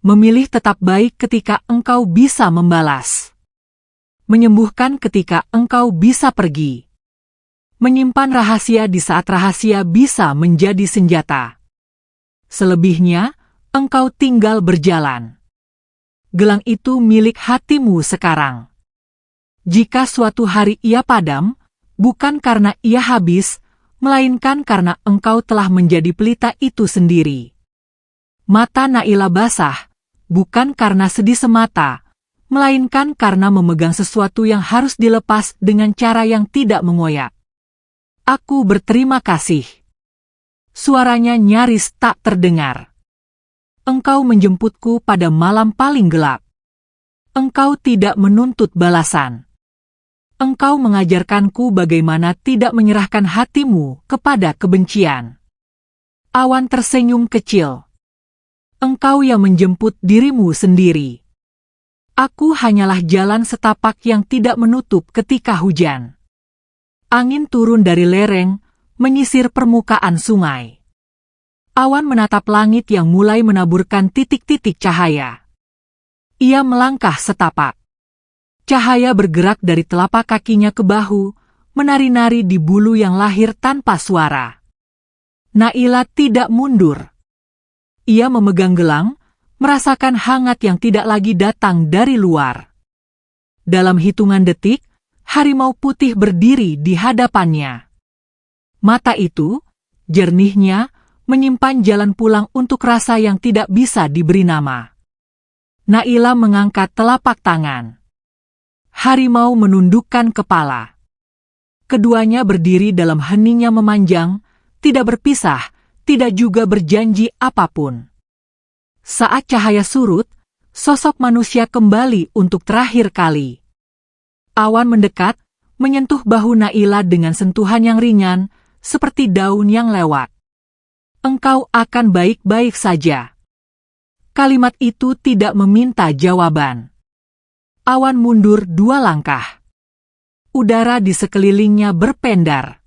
Memilih tetap baik ketika engkau bisa membalas. Menyembuhkan ketika engkau bisa pergi. Menyimpan rahasia di saat rahasia bisa menjadi senjata. Selebihnya, engkau tinggal berjalan. Gelang itu milik hatimu sekarang. Jika suatu hari ia padam, bukan karena ia habis, melainkan karena engkau telah menjadi pelita itu sendiri. Mata Naila basah, bukan karena sedih semata, melainkan karena memegang sesuatu yang harus dilepas dengan cara yang tidak mengoyak. Aku berterima kasih. Suaranya nyaris tak terdengar. Engkau menjemputku pada malam paling gelap. Engkau tidak menuntut balasan. Engkau mengajarkanku bagaimana tidak menyerahkan hatimu kepada kebencian. Awan tersenyum kecil. Engkau yang menjemput dirimu sendiri. Aku hanyalah jalan setapak yang tidak menutup ketika hujan. Angin turun dari lereng, menyisir permukaan sungai. Awan menatap langit yang mulai menaburkan titik-titik cahaya. Ia melangkah setapak. Cahaya bergerak dari telapak kakinya ke bahu, menari-nari di bulu yang lahir tanpa suara. Naila tidak mundur. Ia memegang gelang, merasakan hangat yang tidak lagi datang dari luar. Dalam hitungan detik, harimau putih berdiri di hadapannya. Mata itu, jernihnya, menyimpan jalan pulang untuk rasa yang tidak bisa diberi nama. Naila mengangkat telapak tangan. Harimau menundukkan kepala. Keduanya berdiri dalam heningnya memanjang, tidak berpisah, tidak juga berjanji apapun. Saat cahaya surut, sosok manusia kembali untuk terakhir kali. Awan mendekat, menyentuh bahu Naila dengan sentuhan yang ringan, seperti daun yang lewat. Engkau akan baik-baik saja. Kalimat itu tidak meminta jawaban. Awan mundur 2 langkah. Udara di sekelilingnya berpendar.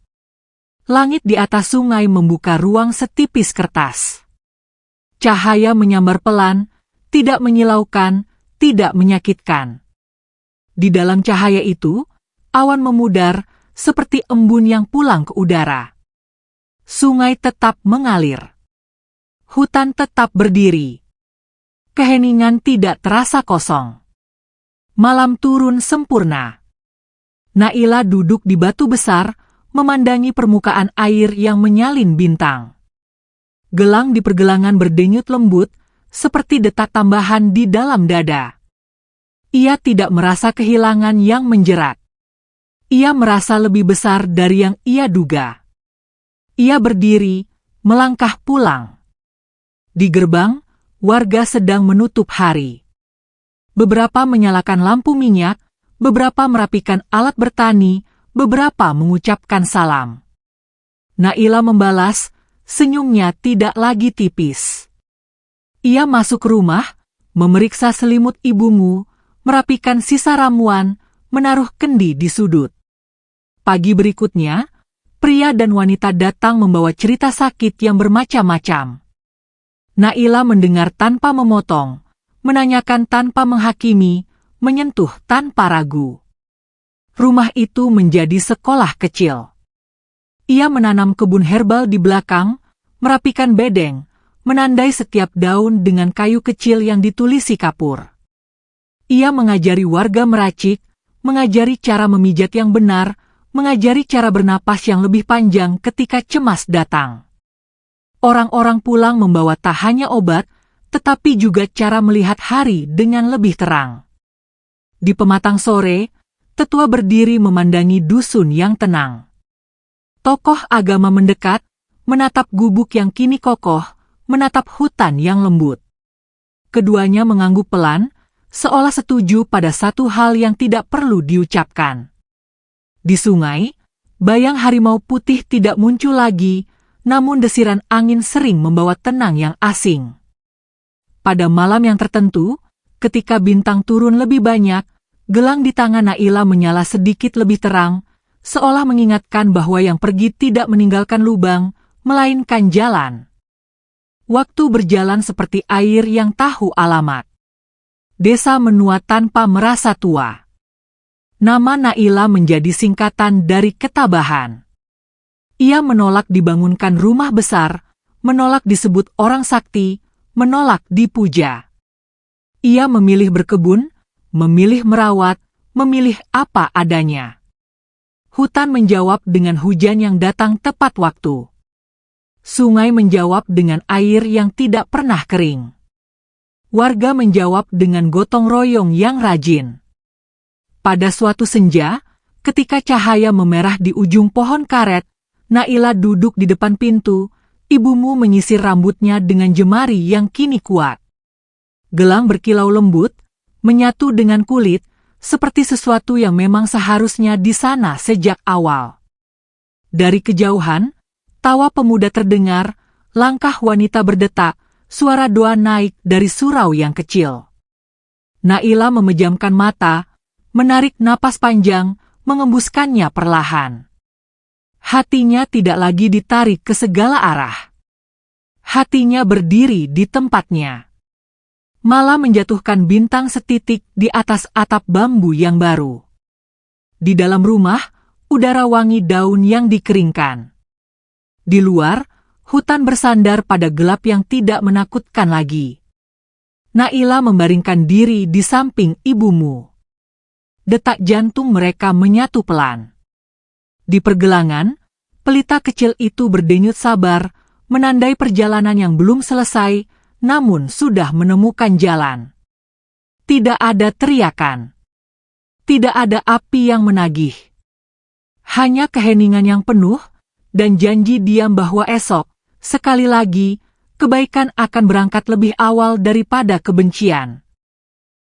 Langit di atas sungai membuka ruang setipis kertas. Cahaya menyambar pelan, tidak menyilaukan, tidak menyakitkan. Di dalam cahaya itu, awan memudar, seperti embun yang pulang ke udara. Sungai tetap mengalir. Hutan tetap berdiri. Keheningan tidak terasa kosong. Malam turun sempurna. Naila duduk di batu besar, memandangi permukaan air yang menyalin bintang. Gelang di pergelangan berdenyut lembut, seperti detak tambahan di dalam dada. Ia tidak merasa kehilangan yang menjerat. Ia merasa lebih besar dari yang ia duga. Ia berdiri, melangkah pulang. Di gerbang, warga sedang menutup hari. Beberapa menyalakan lampu minyak, beberapa merapikan alat bertani, beberapa mengucapkan salam. Naila membalas, senyumnya tidak lagi tipis. Ia masuk rumah, memeriksa selimut ibumu, merapikan sisa ramuan, menaruh kendi di sudut. Pagi berikutnya, pria dan wanita datang membawa cerita sakit yang bermacam-macam. Naila mendengar tanpa memotong, menanyakan tanpa menghakimi, menyentuh tanpa ragu. Rumah itu menjadi sekolah kecil. Ia menanam kebun herbal di belakang, merapikan bedeng, menandai setiap daun dengan kayu kecil yang ditulisi kapur. Ia mengajari warga meracik, mengajari cara memijat yang benar, mengajari cara bernapas yang lebih panjang ketika cemas datang. Orang-orang pulang membawa tak hanya obat, tetapi juga cara melihat hari dengan lebih terang. Di pematang sore, tetua berdiri memandangi dusun yang tenang. Tokoh agama mendekat, menatap gubuk yang kini kokoh, menatap hutan yang lembut. Keduanya mengangguk pelan, seolah setuju pada satu hal yang tidak perlu diucapkan. Di sungai, bayang harimau putih tidak muncul lagi, namun desiran angin sering membawa tenang yang asing. Pada malam yang tertentu, ketika bintang turun lebih banyak, gelang di tangan Naila menyala sedikit lebih terang, seolah mengingatkan bahwa yang pergi tidak meninggalkan lubang, melainkan jalan. Waktu berjalan seperti air yang tahu alamat. Desa menua tanpa merasa tua. Nama Naila menjadi singkatan dari ketabahan. Ia menolak dibangunkan rumah besar, menolak disebut orang sakti, menolak dipuja. Ia memilih berkebun, memilih merawat, memilih apa adanya. Hutan menjawab dengan hujan yang datang tepat waktu. Sungai menjawab dengan air yang tidak pernah kering. Warga menjawab dengan gotong royong yang rajin. Pada suatu senja, ketika cahaya memerah di ujung pohon karet, Naila duduk di depan pintu. Ibumu menyisir rambutnya dengan jemari yang kini kuat. Gelang berkilau lembut, menyatu dengan kulit, seperti sesuatu yang memang seharusnya di sana sejak awal. Dari kejauhan, tawa pemuda terdengar, langkah wanita berdetak, suara doa naik dari surau yang kecil. Naila memejamkan mata, menarik napas panjang, mengembuskannya perlahan. Hatinya tidak lagi ditarik ke segala arah. Hatinya berdiri di tempatnya. Malah menjatuhkan bintang setitik di atas atap bambu yang baru. Di dalam rumah, udara wangi daun yang dikeringkan. Di luar, hutan bersandar pada gelap yang tidak menakutkan lagi. Naila membaringkan diri di samping ibumu. Detak jantung mereka menyatu pelan. Di pergelangan, pelita kecil itu berdenyut sabar, menandai perjalanan yang belum selesai, namun sudah menemukan jalan. Tidak ada teriakan. Tidak ada api yang menagih. Hanya keheningan yang penuh, dan janji diam bahwa esok, sekali lagi, kebaikan akan berangkat lebih awal daripada kebencian.